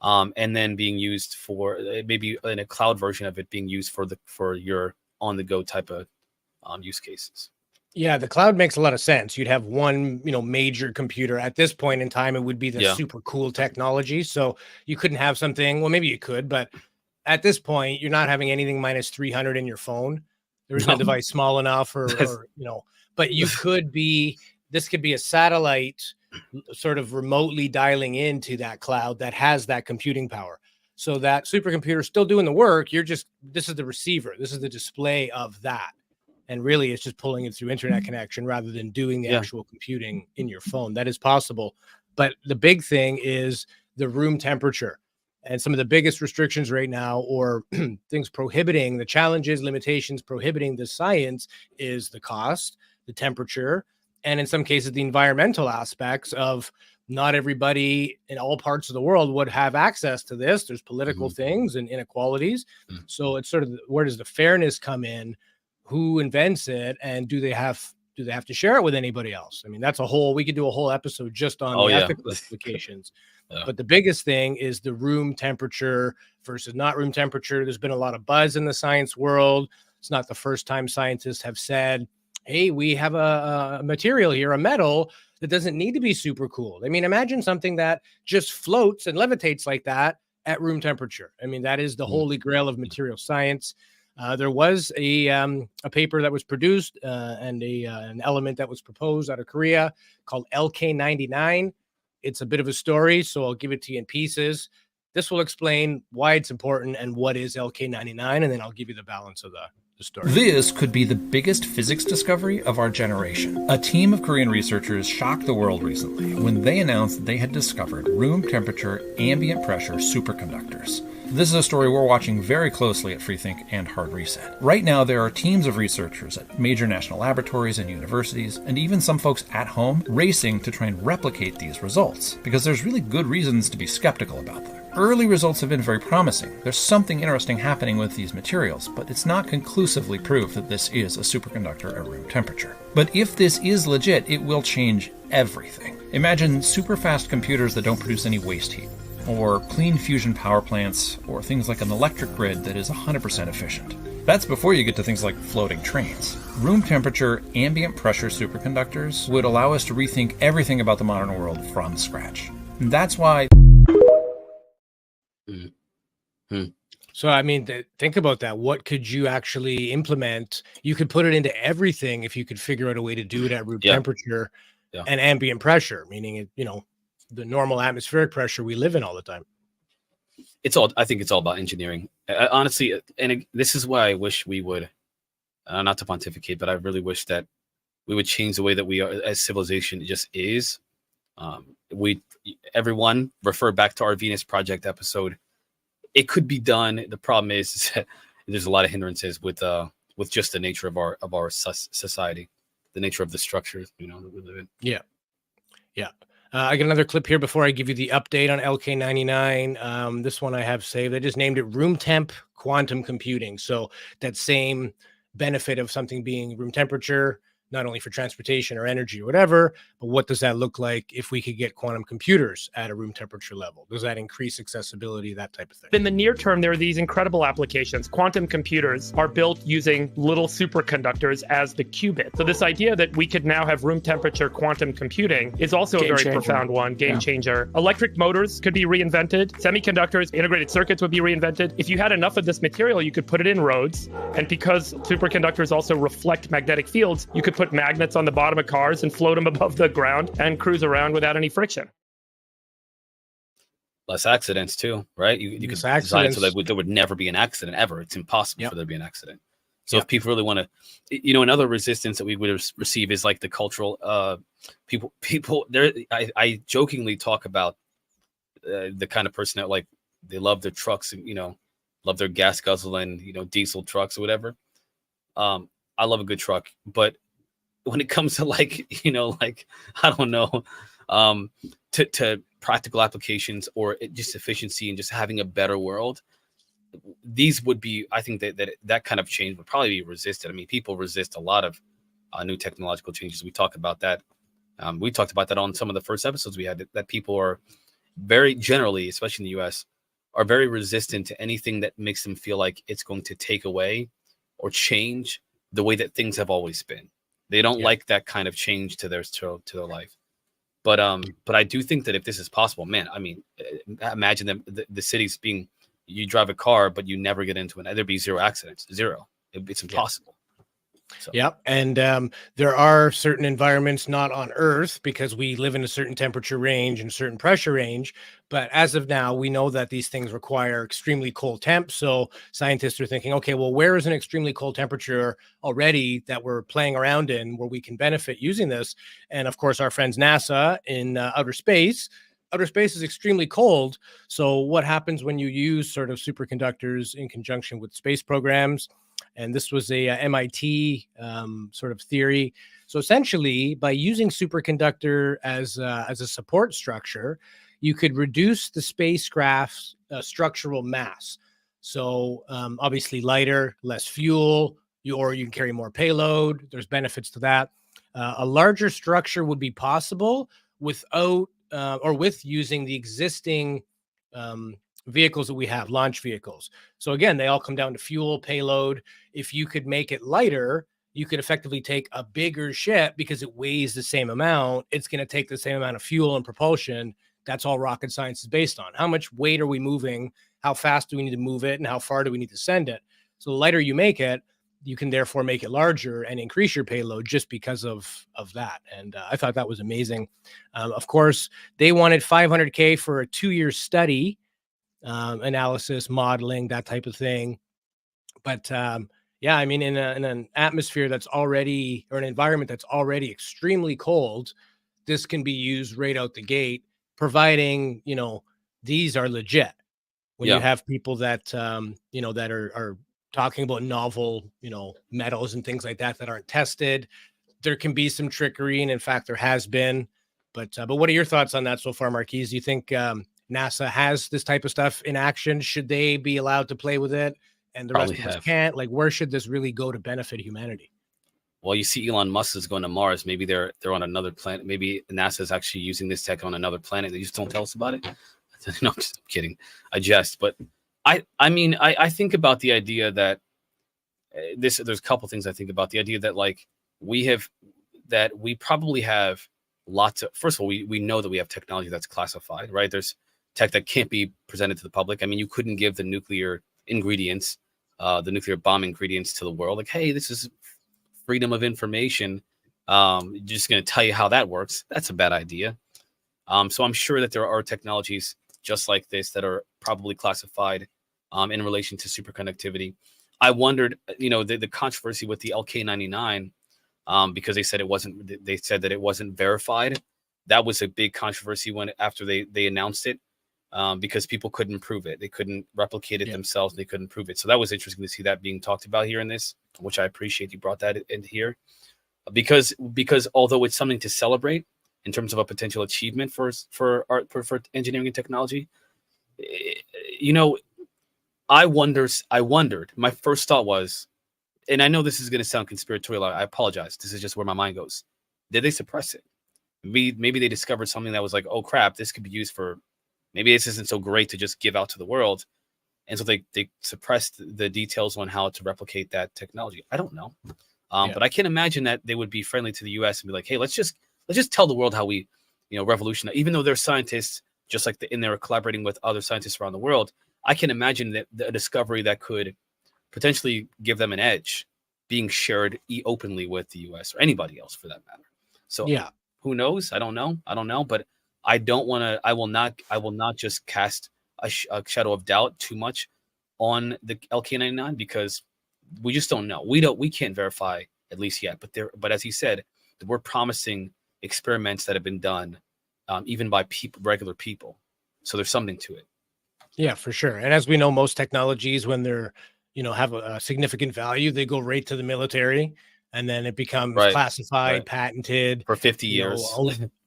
and then being used for maybe in a cloud version of it being used for your on-the-go type of use cases. Yeah, the cloud makes a lot of sense. You'd have one, major computer. At this point in time, it would be the super cool technology. So you couldn't have something, well, maybe you could, but at this point, you're not having anything minus 300 in your phone. There is no device small enough but you could be, this could be a satellite sort of remotely dialing into that cloud that has that computing power. So that supercomputer is still doing the work. This is the receiver. This is the display of that. And really, it's just pulling it through internet connection rather than doing the actual computing in your phone. That is possible. But the big thing is the room temperature. And some of the biggest restrictions right now, or things prohibiting, the challenges, limitations prohibiting the science, is the cost, the temperature, and in some cases, the environmental aspects of not everybody in all parts of the world would have access to this. There's political things and inequalities. So it's sort of, where does the fairness come in? Who invents it, and do they have to share it with anybody else? I mean, we could do a whole episode just on the ethical implications. But the biggest thing is the room temperature versus not room temperature. There's been a lot of buzz in the science world. It's not the first time scientists have said, hey, we have a material here, a metal that doesn't need to be super cooled. I mean, imagine something that just floats and levitates like that at room temperature. I mean, that is the holy grail of material science. There was a paper that was produced and an element that was proposed out of Korea called LK99. It's a bit of a story, so I'll give it to you in pieces. This will explain why it's important and what is LK99, and then I'll give you the balance of the story. This could be the biggest physics discovery of our generation. A team of Korean researchers shocked the world recently when they announced that they had discovered room temperature ambient pressure superconductors. This is a story we're watching very closely at Freethink and Hard Reset. Right now, there are teams of researchers at major national laboratories and universities, and even some folks at home, racing to try and replicate these results, because there's really good reasons to be skeptical about them. Early results have been very promising. There's something interesting happening with these materials, but it's not conclusively proof that this is a superconductor at room temperature. But if this is legit, it will change everything. Imagine super fast computers that don't produce any waste heat, or clean fusion power plants, or things like an electric grid that is 100% efficient. That's before you get to things like floating trains. Room temperature, ambient pressure superconductors would allow us to rethink everything about the modern world from scratch. And that's why... So, I mean, think about that. What could you actually implement? You could put it into everything if you could figure out a way to do it at room temperature and ambient pressure, meaning, the normal atmospheric pressure we live in all the time. I think it's all about engineering. Honestly, and this is why I wish we would, not to pontificate, but I really wish that we would change the way that we are as civilization just is. Everyone refer back to our Venus Project episode. It could be done. The problem is that there's a lot of hindrances with just the nature of our society, the nature of the structures, that we live in. Yeah. I got another clip here before I give you the update on LK99. This one I have saved. I just named it room temp quantum computing. So that same benefit of something being room temperature, not only for transportation or energy or whatever, but what does that look like if we could get quantum computers at a room temperature level? Does that increase accessibility, that type of thing? In the near term, there are these incredible applications. Quantum computers are built using little superconductors as the qubit. So this idea that we could now have room temperature quantum computing is also a very profound one, game changer. Electric motors could be reinvented. Semiconductors, integrated circuits would be reinvented. If you had enough of this material, you could put it in roads. And because superconductors also reflect magnetic fields, you could put magnets on the bottom of cars and float them above the ground and cruise around without any friction. Less accidents too, right? You could design it so that there would never be an accident ever. It's impossible for there to be an accident. So if people really want to, another resistance that we would receive is like the cultural people there. I jokingly talk about the kind of person that like they love their trucks and love their gas guzzling diesel trucks or whatever. I love a good truck, but when it comes to like I don't know, to practical applications or just efficiency and just having a better world, these would be, I think that kind of change would probably be resisted. I mean, people resist a lot of new technological changes. We talked about that. We talked about that on some of the first episodes we had, that people are very generally, especially in the US, are very resistant to anything that makes them feel like it's going to take away or change the way that things have always been. They don't like that kind of change to their life. But I do think that if this is possible, man, I mean, imagine the cities being, you drive a car, but you never get into it. There'd be zero accidents, zero. It's impossible. So. Yep. And there are certain environments not on Earth because we live in a certain temperature range and certain pressure range. But as of now, we know that these things require extremely cold temps. So scientists are thinking, okay, well, where is an extremely cold temperature already that we're playing around in where we can benefit using this? And of course, our friends NASA in outer space is extremely cold. So what happens when you use sort of superconductors in conjunction with space programs? And this was a MIT sort of theory. So essentially, by using superconductor as a support structure, you could reduce the spacecraft's structural mass. So obviously lighter, less fuel, or you can carry more payload. There's benefits to that. A larger structure would be possible without or with using the existing vehicles that we have, launch vehicles. So again, they all come down to fuel, payload. If you could make it lighter, you could effectively take a bigger ship because it weighs the same amount. It's going to take the same amount of fuel and propulsion. That's all rocket science is based on. How much weight are we moving? How fast do we need to move it? And how far do we need to send it? So the lighter you make it, you can therefore make it larger and increase your payload just because of that. And I thought that was amazing. Of course, they wanted $500K for a 2-year study, analysis, modeling, that type of thing. But yeah, I mean, in an atmosphere that's already, or an environment that's already extremely cold, this can be used right out the gate, providing, these are legit. When you have people that, that are talking about novel, metals and things like that aren't tested, there can be some trickery. And in fact, there has been. But what are your thoughts on that so far, Marquise? Do you think NASA has this type of stuff in action? Should they be allowed to play with it and the rest of us can't? Like, where should this really go to benefit humanity? Well, you see Elon Musk is going to Mars. Maybe they're on another planet. Maybe NASA is actually using this tech on another planet. They just don't tell us about it. No, I'm just kidding. I jest. But I mean, I think about the idea that there's a couple things I think about. The idea that like we probably have lots of, first of all, we know that we have technology that's classified, right? There's tech that can't be presented to the public. I mean, you couldn't give the nuclear ingredients, the nuclear bomb ingredients to the world. Like, hey, this is freedom of information. Just going to tell you how that works. That's a bad idea. So I'm sure that there are technologies just like this that are probably classified in relation to superconductivity. I wondered, the controversy with the LK99, because they said that it wasn't verified. That was a big controversy after they announced it, because people couldn't prove it. They couldn't replicate it themselves. They couldn't prove it. So that was interesting to see that being talked about here in this, which I appreciate you brought that in here, because although it's something to celebrate in terms of a potential achievement for engineering and technology, I wondered, my first thought was, and I know this is going to sound conspiratorial, I apologize. This is just where my mind goes. Did they suppress it? Maybe they discovered something that was like, oh crap, this could be used for, maybe this isn't so great to just give out to the world. And so they suppressed the details on how to replicate that technology. I don't know. But I can imagine that they would be friendly to the US and be like, hey, let's just tell the world how we, revolutionize. Even though they're scientists, just like in there collaborating with other scientists around the world, I can imagine that a discovery that could potentially give them an edge being shared openly with the US or anybody else for that matter. So who knows? I don't know. But I will not just cast a shadow of doubt too much on the LK99, because we just don't know. We can't verify, at least yet. But as he said, we're promising experiments that have been done, even by regular people. So there's something to it. Yeah, for sure. And as we know, most technologies, when they're, have a significant value, they go right to the military, and then it becomes classified, patented for 50 years.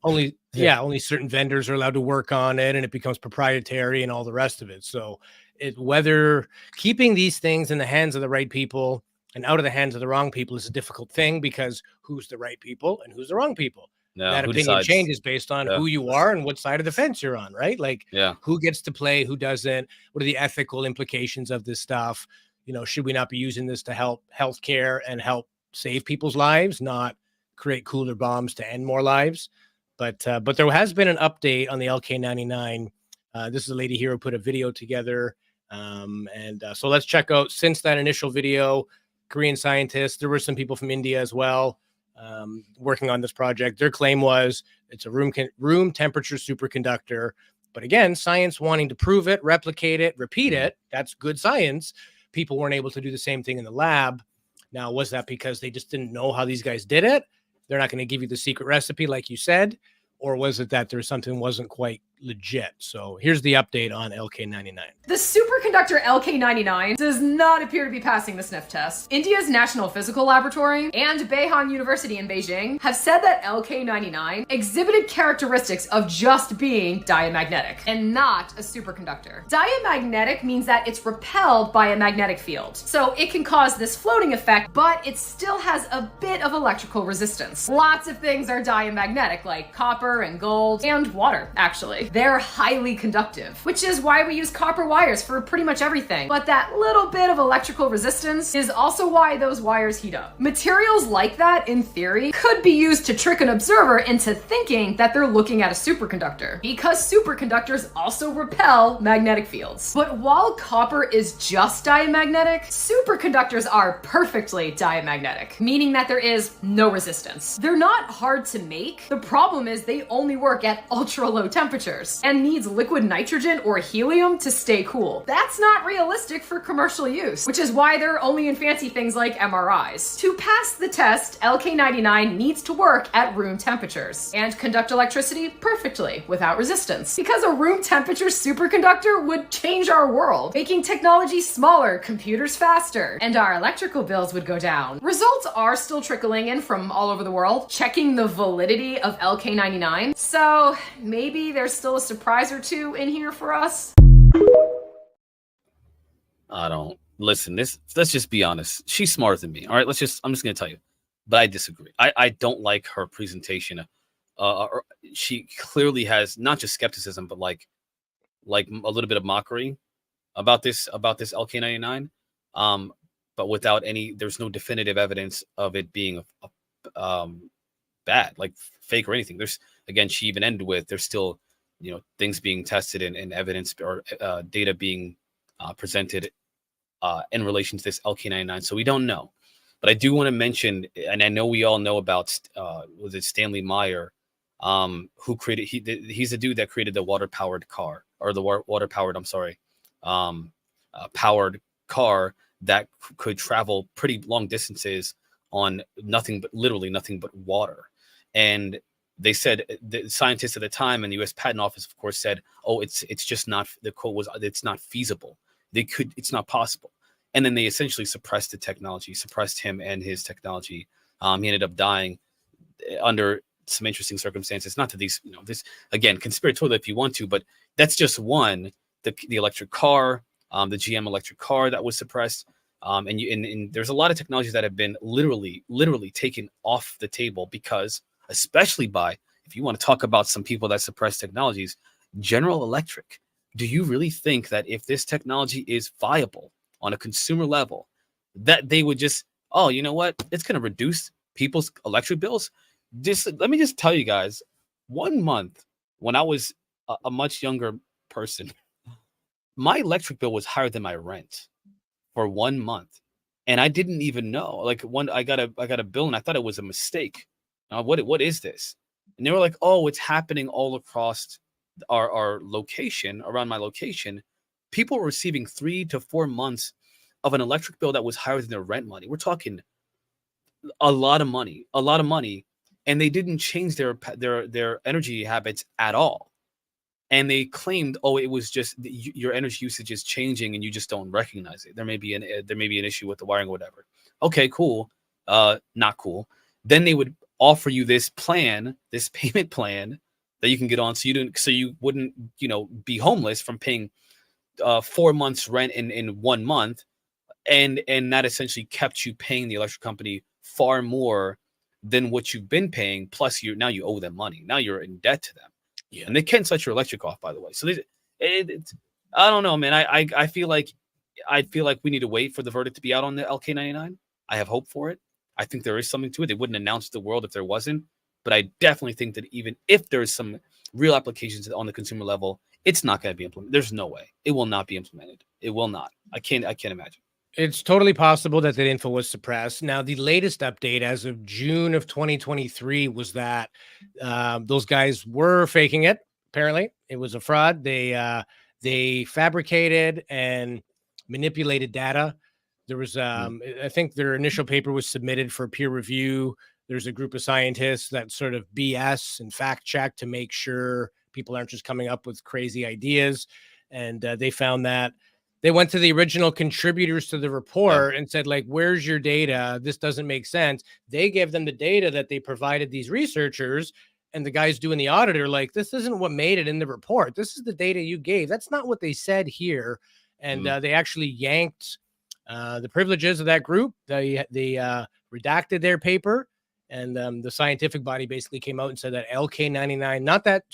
Only certain vendors are allowed to work on it, and it becomes proprietary and all the rest of it. So whether keeping these things in the hands of the right people and out of the hands of the wrong people is a difficult thing, because who's the right people and who's the wrong people? No, that opinion changes based on who you are and what side of the fence you're on, right? Like, who gets to play, who doesn't, what are the ethical implications of this stuff? Should we not be using this to help healthcare and help save people's lives, not create cooler bombs to end more lives? But there has been an update on the LK99. This is a lady here who put a video together. So let's check out, since that initial video, Korean scientists, there were some people from India as well, working on this project. Their claim was it's a room temperature superconductor. But again, science wanting to prove it, replicate it, repeat it, that's good science. People weren't able to do the same thing in the lab. Now, was that because they just didn't know how these guys did it? They're not going to give you the secret recipe, like you said. Or was it that there's something wasn't quite legit? So here's the update on LK99. The superconductor LK99 does not appear to be passing the sniff test. India's National Physical Laboratory and Beihang University in Beijing have said that LK99 exhibited characteristics of just being diamagnetic and not a superconductor. Diamagnetic means that it's repelled by a magnetic field. So it can cause this floating effect, but it still has a bit of electrical resistance. Lots of things are diamagnetic, like copper and gold and water, actually. They're highly conductive, which is why we use copper wires for pretty much everything. But that little bit of electrical resistance is also why those wires heat up. Materials like that, in theory, could be used to trick an observer into thinking that they're looking at a superconductor, because superconductors also repel magnetic fields. But while copper is just diamagnetic, superconductors are perfectly diamagnetic, meaning that there is no resistance. They're not hard to make. The problem is they only work at ultra low temperatures and needs liquid nitrogen or helium to stay cool. That's not realistic for commercial use, which is why they're only in fancy things like MRIs. To pass the test, LK99 needs to work at room temperatures and conduct electricity perfectly without resistance, because a room temperature superconductor would change our world, making technology smaller, computers faster, and our electrical bills would go down. Results are still trickling in from all over the world, checking the validity of LK99. So maybe there's still a surprise or two in here for us. I don't listen. Let's just be honest. She's smarter than me. All right. I'm just going to tell you, but I disagree. I don't like her presentation. She clearly has not just skepticism, but like a little bit of mockery about this LK99. But without there's no definitive evidence of it being bad, like fake or anything. Again, she even ended with, there's still, things being tested and evidence or data being presented in relation to this LK99. So we don't know. But I do want to mention, and I know we all know about, was it Stanley Meyer, who created, he's the dude that created the water-powered car, or the water-powered, powered car that could travel pretty long distances on literally nothing but water. And they said, the scientists at the time and the U.S. Patent Office, of course, said, "Oh, it's just not." The quote was, "It's not feasible. It's not possible." And then they essentially suppressed the technology, suppressed him and his technology. He ended up dying under some interesting circumstances. Not that these, this again, conspiratorial if you want to, but that's just one. The electric car, the GM electric car that was suppressed. And there's a lot of technologies that have been literally taken off the table because, especially by, if you want to talk about some people that suppress technologies, General Electric. Do you really think that if this technology is viable on a consumer level, that they would just, oh, you know what? It's going to reduce people's electric bills? Let me just tell you guys, 1 month when I was a much younger person, my electric bill was higher than my rent for 1 month. And I didn't even know. Like I got a bill and I thought it was a mistake. What is this? And they were like, oh, it's happening all across our location, around my location. People were receiving 3 to 4 months of an electric bill that was higher than their rent money. We're talking a lot of money, and they didn't change their energy habits at all. And they claimed, oh, it was just your energy usage is changing and you just don't recognize it. There may be an issue with the wiring or whatever. Okay, cool. Not cool. Then they would offer you this payment plan that you can get on, so you wouldn't, be homeless from paying 4 months rent in 1 month, and that essentially kept you paying the electric company far more than what you've been paying. Plus, now you owe them money. Now you're in debt to them. Yeah, and they can't set your electric off, by the way. So I don't know, man. I feel like we need to wait for the verdict to be out on the LK99. I have hope for it. I think there is something to it. They wouldn't announce to the world if there wasn't. But I definitely think that even if there's some real applications on the consumer level, it's not going to be implemented. There's no way. It will not be implemented. It will not. I can't imagine. It's totally possible that info was suppressed. Now, the latest update as of June of 2023 was that those guys were faking it. Apparently, it was a fraud. They fabricated and manipulated data. There was, I think their initial paper was submitted for peer review. There's a group of scientists that sort of BS and fact check to make sure people aren't just coming up with crazy ideas. And they found that. They went to the original contributors to the report and said, like, where's your data? This doesn't make sense. They gave them the data that they provided these researchers, and the guys doing the audit are like, this isn't what made it in the report. This is the data you gave. That's not what they said here. And they actually yanked the privileges of that group. They redacted their paper, and the scientific body basically came out and said that LK99, not that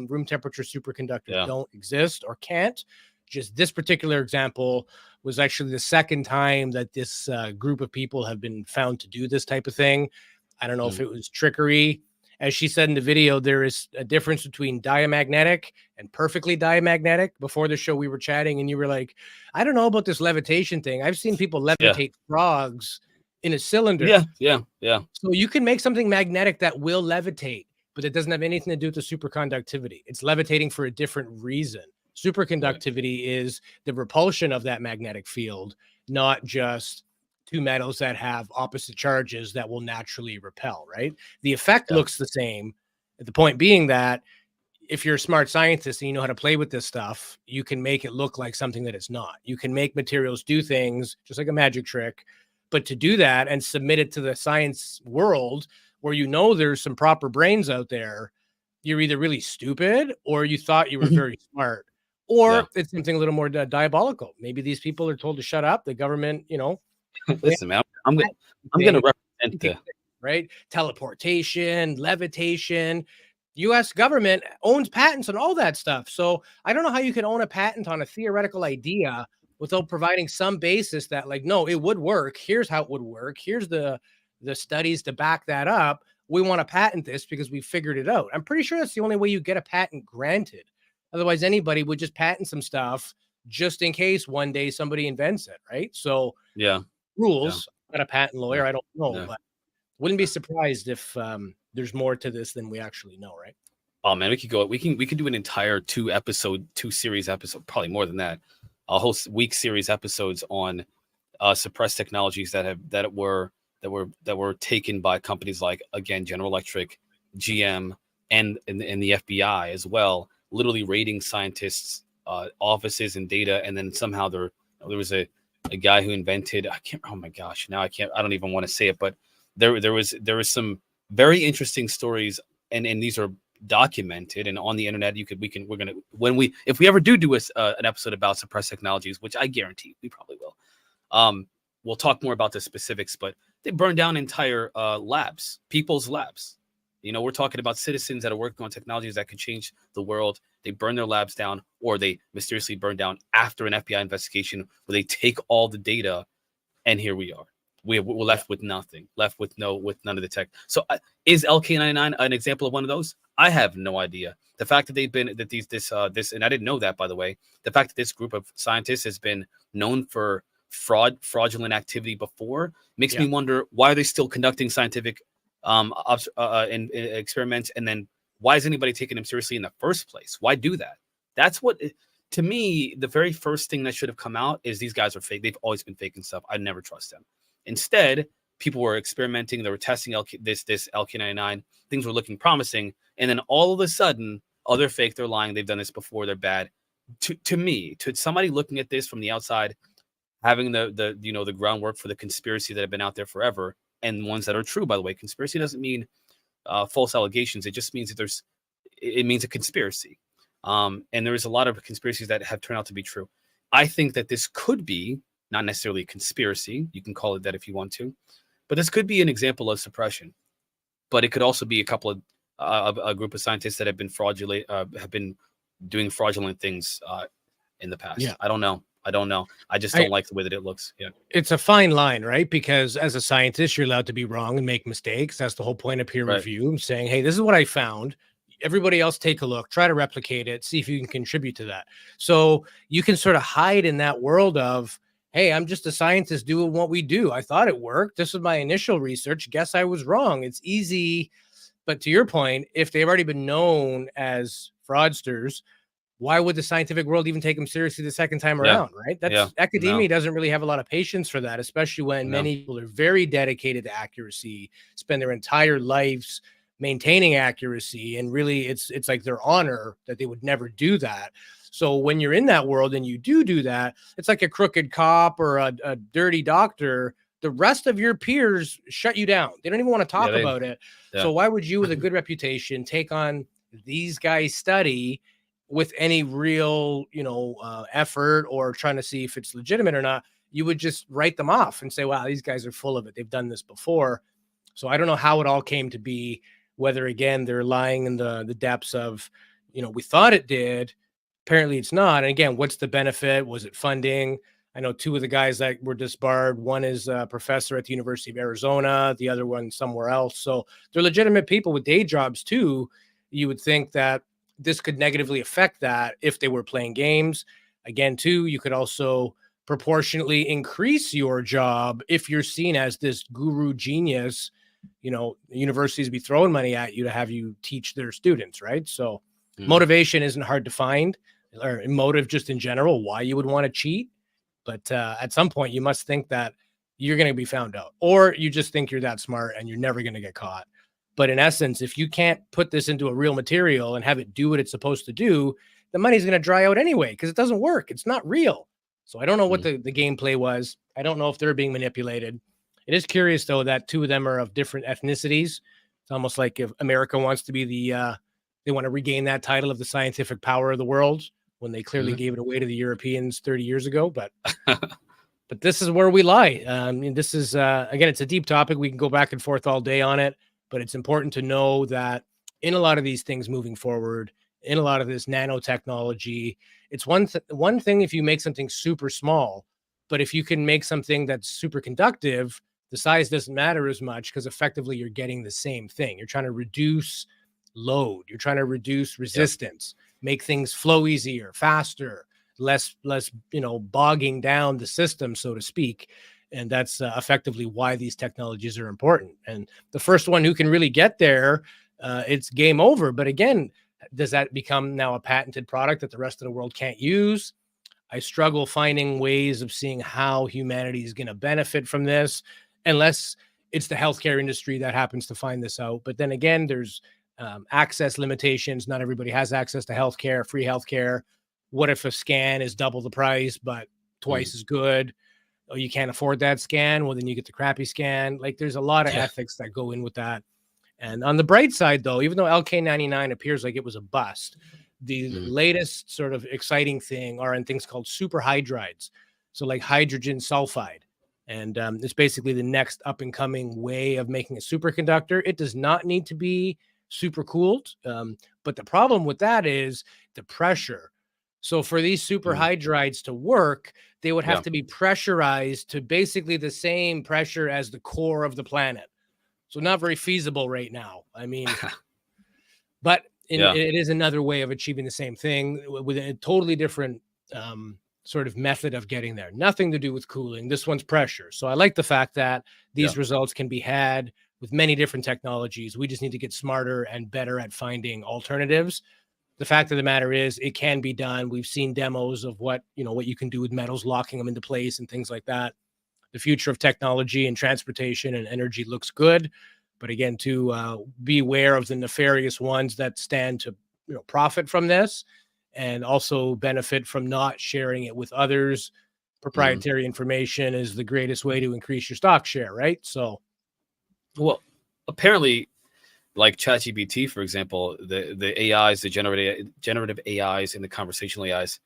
room temperature superconductors don't exist or can't. Just this particular example was actually the second time that this group of people have been found to do this type of thing. I don't know if it was trickery. As she said in the video, there is a difference between diamagnetic and perfectly diamagnetic. Before the show, we were chatting and you were like, I don't know about this levitation thing. I've seen people levitate frogs in a cylinder. Yeah. So you can make something magnetic that will levitate, but it doesn't have anything to do with the superconductivity. It's levitating for a different reason. Superconductivity is the repulsion of that magnetic field, not just two metals that have opposite charges that will naturally repel, right? The effect looks the same. The point being that if you're a smart scientist and you know how to play with this stuff, you can make it look like something that it's not. You can make materials do things just like a magic trick, but to do that and submit it to the science world where there's some proper brains out there, you're either really stupid or you thought you were very smart. Or it's something a little more diabolical. Maybe these people are told to shut up. The government, Listen, man, I'm going to represent the right teleportation, levitation. U.S. government owns patents on all that stuff. So I don't know how you can own a patent on a theoretical idea without providing some basis that, like, no, it would work. Here's how it would work. Here's the studies to back that up. We want to patent this because we figured it out. I'm pretty sure that's the only way you get a patent granted. Otherwise, anybody would just patent some stuff just in case one day somebody invents it, right? So rules, I'm not a patent lawyer, I don't know, but wouldn't be surprised if there's more to this than we actually know, right? Oh man, we could do an entire two series episode, probably more than that. I'll host week series episodes on suppressed technologies that were taken by companies like, again, General Electric, GM, and the FBI as well. Literally raiding scientists' offices and data, and then somehow there was a guy who invented, oh my gosh, now I don't even want to say it, but there was some very interesting stories, and these are documented and on the internet. If we ever do an episode about suppressed technologies, which I guarantee we probably will, we'll talk more about the specifics. But they burned down entire labs, people's labs. We're talking about citizens that are working on technologies that could change the world. They burn their labs down, or they mysteriously burn down after an FBI investigation where they take all the data, and here we are. We're left with nothing, with none of the tech. So is LK99 an example of one of those? I have no idea. The fact that this, and I didn't know that, by the way, the fact that this group of scientists has been known for fraudulent activity before makes me wonder, why are they still conducting scientific and experiments, and then why is anybody taking them seriously in the first place? Why do that? That's what to me, the very first thing that should have come out is these guys are fake. They've always been faking stuff. I never trust them. Instead, people were experimenting. They were testing this LK99. Things were looking promising. And then all of a sudden, oh, they're fake. They're lying. They've done this before. They're bad. To me, to somebody looking at this from the outside, having the groundwork for the conspiracy that have been out there forever, and ones that are true, by the way. Conspiracy doesn't mean false allegations. It just means that it means a conspiracy. And there is a lot of conspiracies that have turned out to be true. I think that this could be not necessarily a conspiracy. You can call it that if you want to, but this could be an example of suppression. But it could also be a couple of a group of scientists that have been fraudulent, have been doing fraudulent things in the past. Yeah. I don't know. I just don't like the way that it looks. Yeah. It's a fine line, right? Because as a scientist, you're allowed to be wrong and make mistakes. That's the whole point of peer review, saying, hey, this is what I found. Everybody else take a look, try to replicate it, see if you can contribute to that. So you can sort of hide in that world of, hey, I'm just a scientist doing what we do. I thought it worked. This was my initial research. Guess I was wrong. It's easy. But to your point, if they've already been known as fraudsters, why would the scientific world even take them seriously the second time around, right? Academia doesn't really have a lot of patience for that, especially when many people are very dedicated to accuracy, spend their entire lives maintaining accuracy, and really it's like their honor that they would never do that. So when you're in that world and you do that, it's like a crooked cop or a dirty doctor. The rest of your peers shut you down. They don't even want to talk about it. Yeah. So why would you, with a good reputation, take on these guys' study with any real, effort or trying to see if it's legitimate or not? You would just write them off and say, wow, these guys are full of it. They've done this before. So I don't know how it all came to be, whether, again, they're lying in the depths of, we thought it did. Apparently it's not. And again, what's the benefit? Was it funding? I know two of the guys that were disbarred. One is a professor at the University of Arizona, the other one somewhere else. So they're legitimate people with day jobs too. You would think that this could negatively affect that if they were playing games. Again, too, you could also proportionately increase your job if you're seen as this guru genius. Universities be throwing money at you to have you teach their students, right? So motivation isn't hard to find, or motive just in general, why you would want to cheat. But at some point, you must think that you're going to be found out, or you just think you're that smart and you're never going to get caught. But in essence, if you can't put this into a real material and have it do what it's supposed to do, the money's going to dry out anyway because it doesn't work. It's not real. So I don't know what the gameplay was. I don't know if they're being manipulated. It is curious, though, that two of them are of different ethnicities. It's almost like if America wants to be they want to regain that title of the scientific power of the world, when they clearly gave it away to the Europeans 30 years ago. But but this is where we lie. This is, again, it's a deep topic. We can go back and forth all day on it, but it's important to know that in a lot of these things moving forward, in a lot of this nanotechnology, it's one thing if you make something super small, but if you can make something that's super conductive, the size doesn't matter as much because effectively you're getting the same thing. You're trying to reduce load. You're trying to reduce resistance. Make things flow easier, faster, less, bogging down the system, so to speak. And that's effectively why these technologies are important. And the first one who can really get there, it's game over. But again, does that become now a patented product that the rest of the world can't use? I struggle finding ways of seeing how humanity is going to benefit from this, unless it's the healthcare industry that happens to find this out. But then again, there's access limitations. Not everybody has access to healthcare, free healthcare. What if a scan is double the price, but twice as good? Oh, you can't afford that scan. Well, then you get the crappy scan. Like there's a lot of ethics that go in with that. And on the bright side, though, even though LK99 appears like it was a bust, the latest sort of exciting thing are in things called superhydrides. So like hydrogen sulfide. And it's basically the next up and coming way of making a superconductor. It does not need to be super cooled. But the problem with that is the pressure. So for these superhydrides to work, they would have to be pressurized to basically the same pressure as the core of the planet. So not very feasible right now. I mean, but it is another way of achieving the same thing with a totally different sort of method of getting there. Nothing to do with cooling. This one's pressure. So I like the fact that these results can be had with many different technologies. We just need to get smarter and better at finding alternatives. the fact of the matter is it can be done. We've seen demos of what you can do with metals, locking them into place and things like that. The future of technology and transportation and energy looks good, but again, to beware of the nefarious ones that stand to profit from this and also benefit from not sharing it with others. Proprietary information is the greatest way to increase your stock share, right? So, well, apparently, like ChatGPT, for example, the AIs, the generative AIs and the conversational AIs,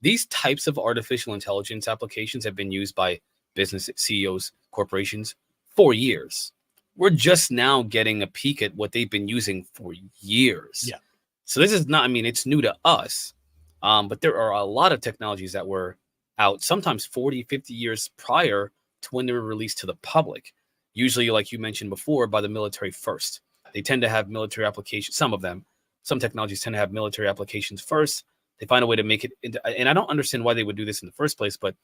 these types of artificial intelligence applications have been used by business CEOs, corporations for years. We're just now getting a peek at what they've been using for years. Yeah. So this is not, I mean, it's new to us, but there are a lot of technologies that were out sometimes 40, 50 years prior to when they were released to the public. Usually, like you mentioned before, by the military first. They tend to have military applications. Some technologies tend to have military applications first. They find a way to make it into, and I don't understand why they would do this in the first place, but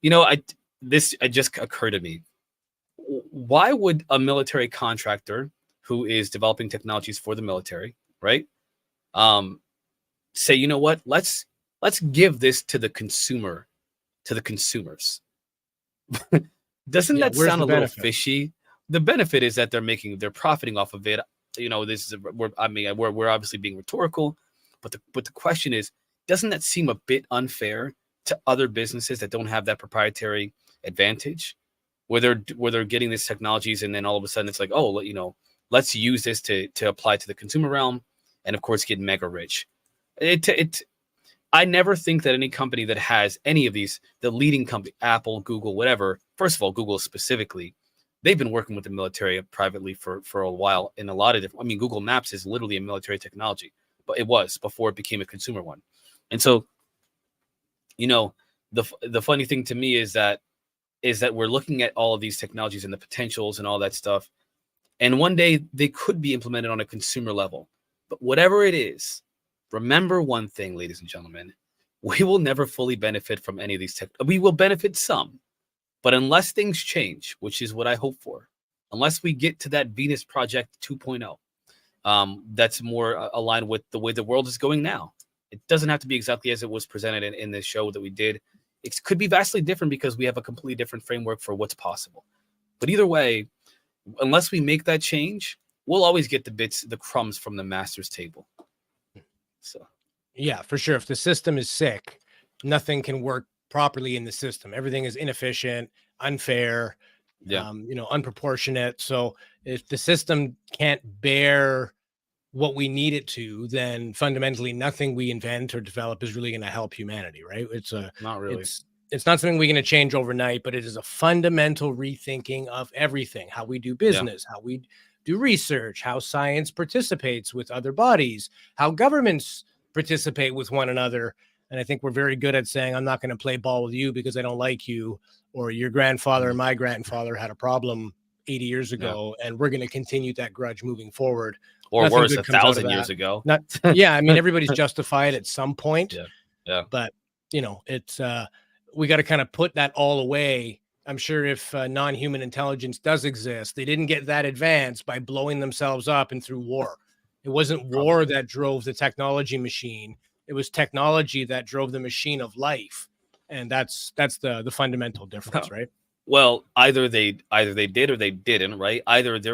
it just occurred to me. Why would a military contractor who is developing technologies for the military, right, say, you know what, let's give this to the consumer, to the consumers? Doesn't that sound a little fishy? The benefit is that they're profiting off of it. We're obviously being rhetorical, but the question is, doesn't that seem a bit unfair to other businesses that don't have that proprietary advantage, where they're getting these technologies and then all of a sudden it's like, oh, let's use this to apply to the consumer realm and of course get mega rich. I never think that any company that has any of these, the leading company, Apple, Google, whatever. First of all, Google specifically, they've been working with the military privately for a while in a lot of different. I mean, Google Maps is literally a military technology, but it was before it became a consumer one. And so, the funny thing to me is that we're looking at all of these technologies and the potentials and all that stuff, and one day they could be implemented on a consumer level. But whatever it is, remember one thing, ladies and gentlemen, we will never fully benefit from any of these tech. We will benefit some, but unless things change, which is what I hope for, unless we get to that Venus Project 2.0, that's more aligned with the way the world is going now. It doesn't have to be exactly as it was presented in this show that we did. It could be vastly different because we have a completely different framework for what's possible. But either way, unless we make that change, we'll always get the crumbs from the master's table. So, yeah, for sure. If the system is sick, nothing can work properly in the system. Everything is inefficient, unfair, unproportionate. So if the system can't bear what we need it to, then fundamentally nothing we invent or develop is really going to help humanity, right? Not really. It's not something we're going to change overnight, but it is a fundamental rethinking of everything, how we do business, how we do research, how science participates with other bodies, how governments participate with one another. And I think we're very good at saying, I'm not going to play ball with you because I don't like you, or your grandfather and my grandfather had a problem 80 years ago, and we're going to continue that grudge moving forward. Or worse, 1,000 years ago. I mean, everybody's justified at some point. Yeah. But, it's we got to kind of put that all away. I'm sure if non-human intelligence does exist, they didn't get that advanced by blowing themselves up and through war. It wasn't war that drove the technology machine. It was technology that drove the machine of life. And that's the fundamental difference, right? Well, either they did or they didn't, right? Either they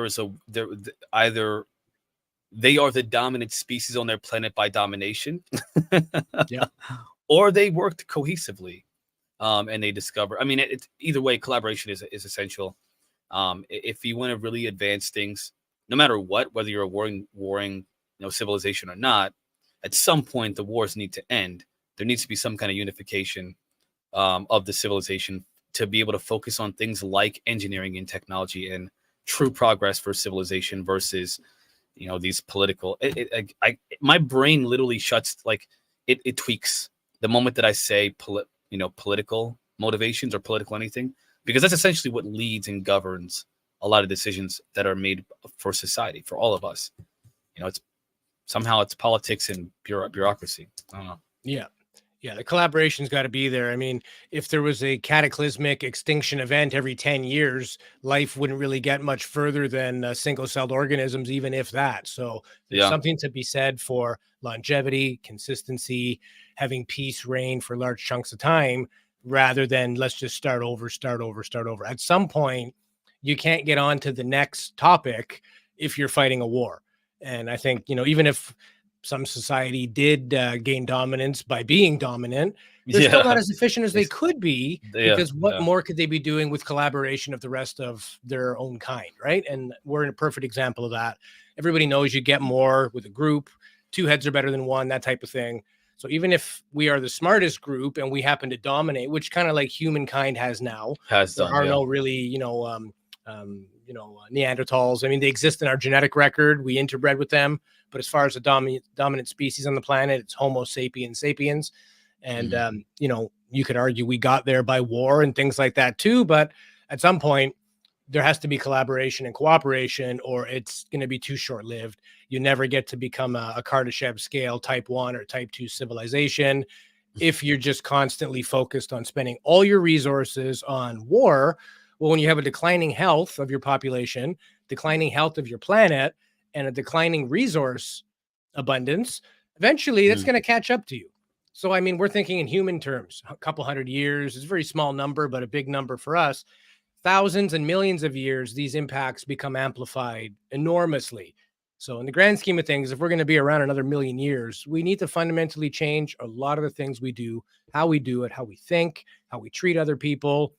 are the dominant species on their planet by domination, or they worked cohesively, and they discover. I mean, it's either way. Collaboration is essential. If you want to really advance things, no matter what, whether you're a warring civilization or not, at some point the wars need to end. There needs to be some kind of unification of the civilization to be able to focus on things like engineering and technology and true progress for civilization versus these political. My brain literally shuts, like it tweaks the moment that I say political motivations or political anything, because that's essentially what leads and governs a lot of decisions that are made for society, for all of us. It's somehow it's politics and bureaucracy. I don't know. Yeah, the collaboration's got to be there. I mean, if there was a cataclysmic extinction event every 10 years, life wouldn't really get much further than single-celled organisms, even if that. So there's something to be said for longevity, consistency, having peace reign for large chunks of time, rather than let's just start over. At some point, you can't get on to the next topic if you're fighting a war. And I think, even if some society did gain dominance by being dominant, they're still not as efficient as they could be, because what more could they be doing with collaboration of the rest of their own kind, right? And we're in a perfect example of that. Everybody knows you get more with a group. 2 heads are better than 1, that type of thing. So even if we are the smartest group and we happen to dominate, which kind of like humankind has now, there are no really, Neanderthals. I mean, they exist in our genetic record. We interbred with them. But as far as the dominant species on the planet, it's Homo sapiens sapiens. And, you could argue we got there by war and things like that too. But at some point, there has to be collaboration and cooperation, or it's going to be too short-lived. You never get to become a Kardashev scale type 1 or type 2 civilization if you're just constantly focused on spending all your resources on war. Well, when you have a declining health of your population, declining health of your planet, and a declining resource abundance, eventually that's going to catch up to you. So, I mean, we're thinking in human terms, a couple hundred years. It's a very small number, but a big number for us. Thousands and millions of years, these impacts become amplified enormously. So in the grand scheme of things, if we're going to be around another million years, we need to fundamentally change a lot of the things we do, how we do it, how we think, how we treat other people.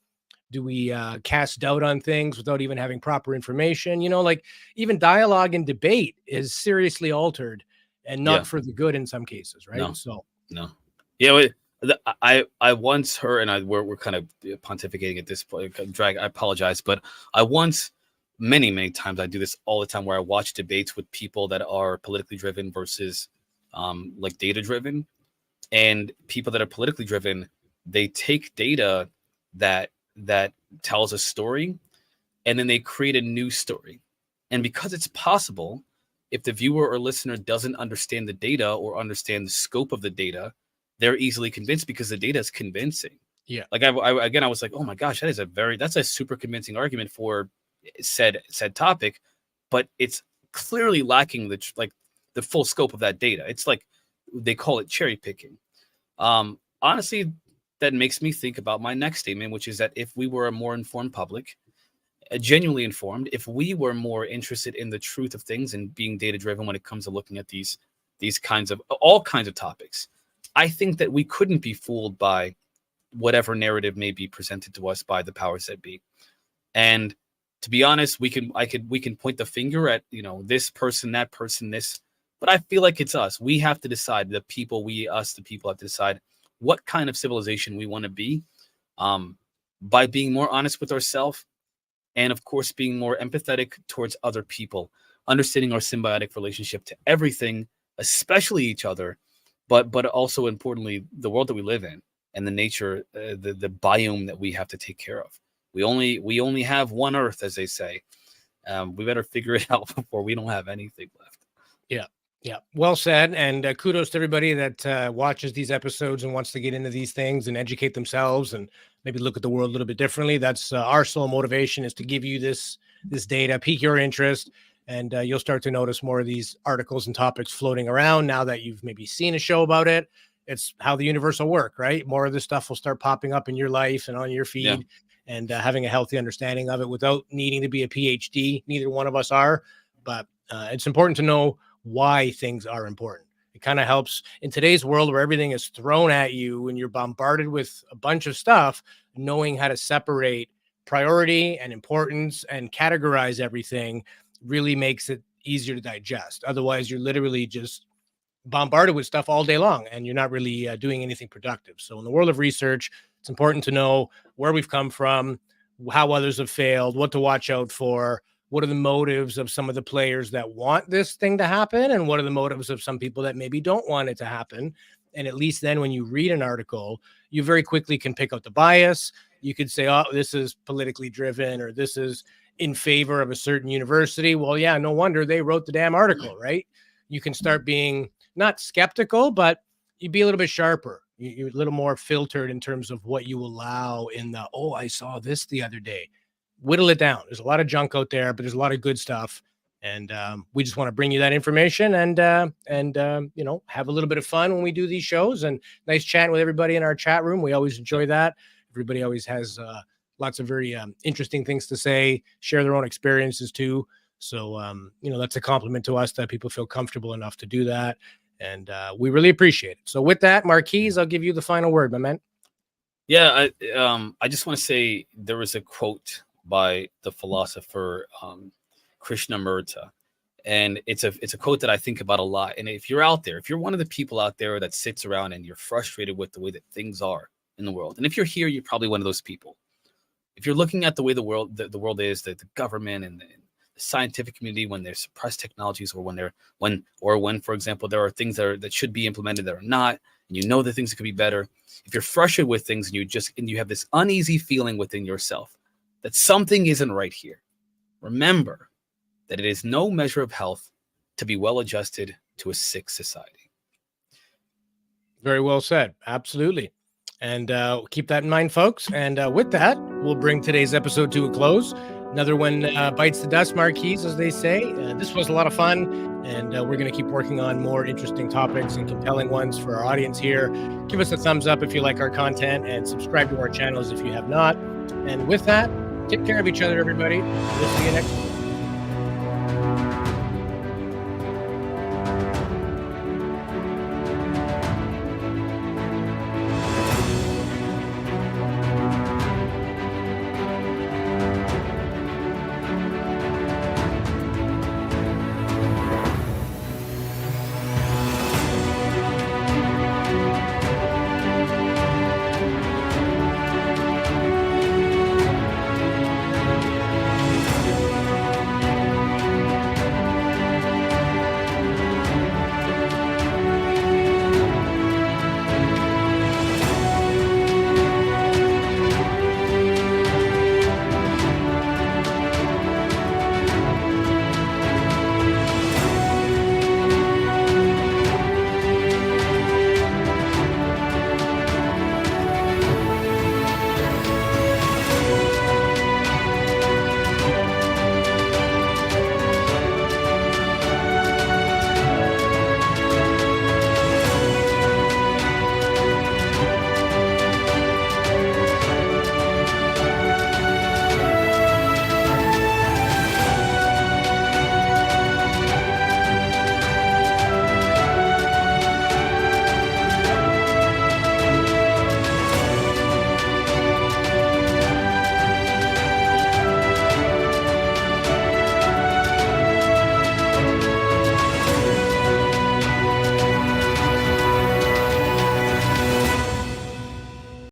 Do we cast doubt on things without even having proper information? Like even dialogue and debate is seriously altered, and not for the good in some cases, right? No. Yeah, I once heard, and we're kind of pontificating at this point. I apologize, but I once, many times, I do this all the time, where I watch debates with people that are politically driven versus like data driven, and people that are politically driven, they take data that tells a story, and then they create a new story. And because it's possible, if the viewer or listener doesn't understand the data or understand the scope of the data, they're easily convinced because the data is convincing. Yeah. Like I was like, oh my gosh, that's a super convincing argument for said topic, but it's clearly lacking the full scope of that data. It's like they call it cherry picking. Honestly, that makes me think about my next statement, which is that if we were a more informed public, genuinely informed, if we were more interested in the truth of things and being data driven when it comes to looking at these kinds of all kinds of topics, I think that we couldn't be fooled by whatever narrative may be presented to us by the powers that be. And to be honest, we can point the finger at this person, that person, this, but I feel like it's us. We have to decide. The people have to decide what kind of civilization we want to be, by being more honest with ourselves, and of course being more empathetic towards other people, understanding our symbiotic relationship to everything, especially each other, but also importantly the world that we live in and the nature, the biome that we have to take care of. We only have one Earth, as they say. We better figure it out before we don't have anything left. Yeah, well said. And kudos to everybody that watches these episodes and wants to get into these things and educate themselves and maybe look at the world a little bit differently. That's our sole motivation, is to give you this data, pique your interest, and you'll start to notice more of these articles and topics floating around now that you've maybe seen a show about it. It's how the universe will work, right? More of this stuff will start popping up in your life and on your feed, and having a healthy understanding of it without needing to be a PhD. Neither one of us are, but it's important to know why things are important. It kind of helps in today's world where everything is thrown at you and you're bombarded with a bunch of stuff. Knowing how to separate priority and importance and categorize everything really makes it easier to digest. Otherwise, you're literally just bombarded with stuff all day long and you're not really doing anything productive. So in the world of research, it's important to know where we've come from, how others have failed, what to watch out for. What are the motives of some of the players that want this thing to happen? And what are the motives of some people that maybe don't want it to happen? And at least then when you read an article, you very quickly can pick out the bias. You could say, oh, this is politically driven, or this is in favor of a certain university. Well, yeah, no wonder they wrote the damn article, right? You can start being not skeptical, but you'd be a little bit sharper. You're a little more filtered in terms of what you allow in the, oh, I saw this the other day. Whittle it down. There's a lot of junk out there, but there's a lot of good stuff. And we just want to bring you that information and you know, have a little bit of fun when we do these shows, and nice chatting with everybody in our chat room. We always enjoy that. Everybody always has lots of very interesting things to say, share their own experiences too. So, you know, that's a compliment to us that people feel comfortable enough to do that. And we really appreciate it. So with that, Marquise, I'll give you the final word, my man. Yeah, I just want to say there was a quote by the philosopher Krishnamurti, and it's a quote that I think about a lot. And if you're out there, if you're one of the people out there that sits around and you're frustrated with the way that things are in the world, and if you're here, you're probably one of those people. If you're looking at the way the world is, the government and the scientific community, when there's suppressed technologies, or when, for example, there are things that should be implemented that are not, and you know the things that could be better. If you're frustrated with things and you have this uneasy feeling within yourself that something isn't right here, remember that it is no measure of health to be well adjusted to a sick society. Very well said. Absolutely. And keep that in mind, folks. And with that, we'll bring today's episode to a close. Another one bites the dust, Marquise, as they say. This was a lot of fun, and we're going to keep working on more interesting topics and compelling ones for our audience here. Give us a thumbs up if you like our content, and subscribe to our channels if you have not. And with that, take care of each other, everybody. We'll see you next week.